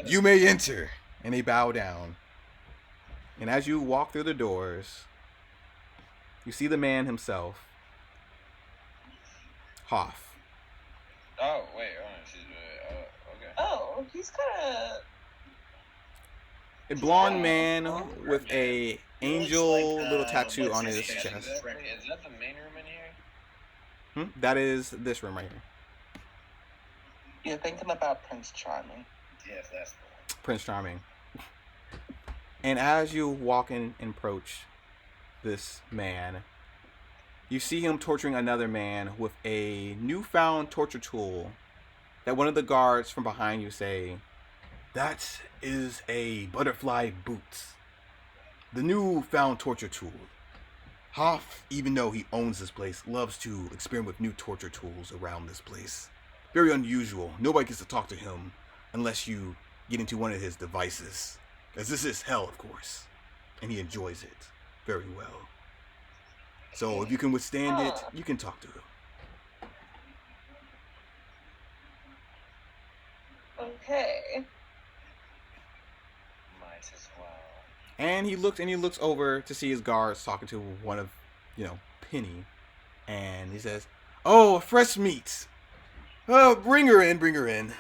you may enter. And they bow down. And as you walk through the doors, you see the man himself, Hoff. Oh wait, okay. Oh, he's kind of. A blonde man with a angel Looks like, little tattoo what's on his his name? chest. Is that the main room in here? That is this room right here. You're thinking about Prince Charming. Yes, that's the one. Prince Charming. And as you walk in and approach this man, you see him torturing another man with a newfound torture tool that one of the guards from behind you say, that is a butterfly boot. The newfound torture tool. Hoff, even though he owns this place, loves to experiment with new torture tools around this place. Very unusual. Nobody gets to talk to him unless you get into one of his devices. As this is hell, of course. And he enjoys it very well. So if you can withstand it, you can talk to him. Okay. Might as well. And he looks over to see his guards talking to one of, Penny. And he says, oh, fresh meat. Oh, bring her in.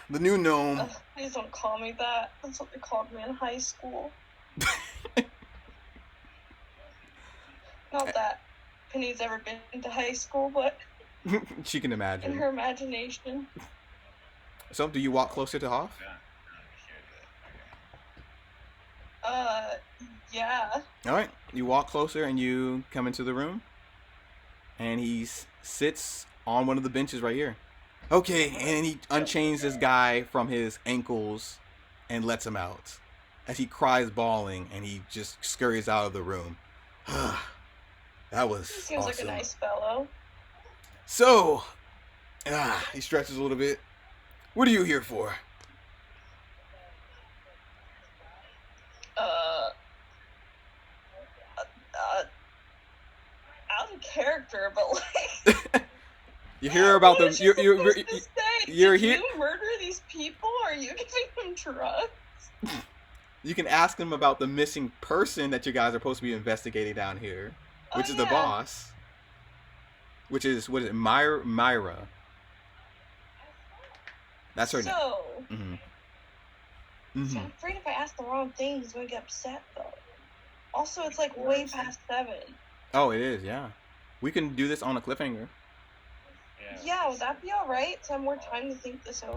The new gnome. Ugh, please don't call me that. That's what they called me in high school. Not that Penny's ever been to high school, but She can in imagine. her imagination. So, do you walk closer to Hoff? Yeah. Okay. Yeah. All right. You walk closer and you come into the room. And he sits on one of the benches right here. Okay, and he unchains this guy from his ankles and lets him out. As he cries bawling and he just scurries out of the room. That was He seems awesome. like a nice fellow. So, he stretches a little bit. What are you here for? Out of character, but like. You hear about what the was she supposed to say? you're Did here. you murder these people? Are you giving them drugs? You can ask them about the missing person that you guys are supposed to be investigating down here, which is the boss. Which is what is it, Myra? That's her name. So, Mm-hmm. I'm afraid if I ask the wrong thing, he's gonna get upset though. Also, it's like way past 7. Oh, it is. Yeah, we can do this on a cliffhanger. Yeah, would that be alright? To have more time to think this over.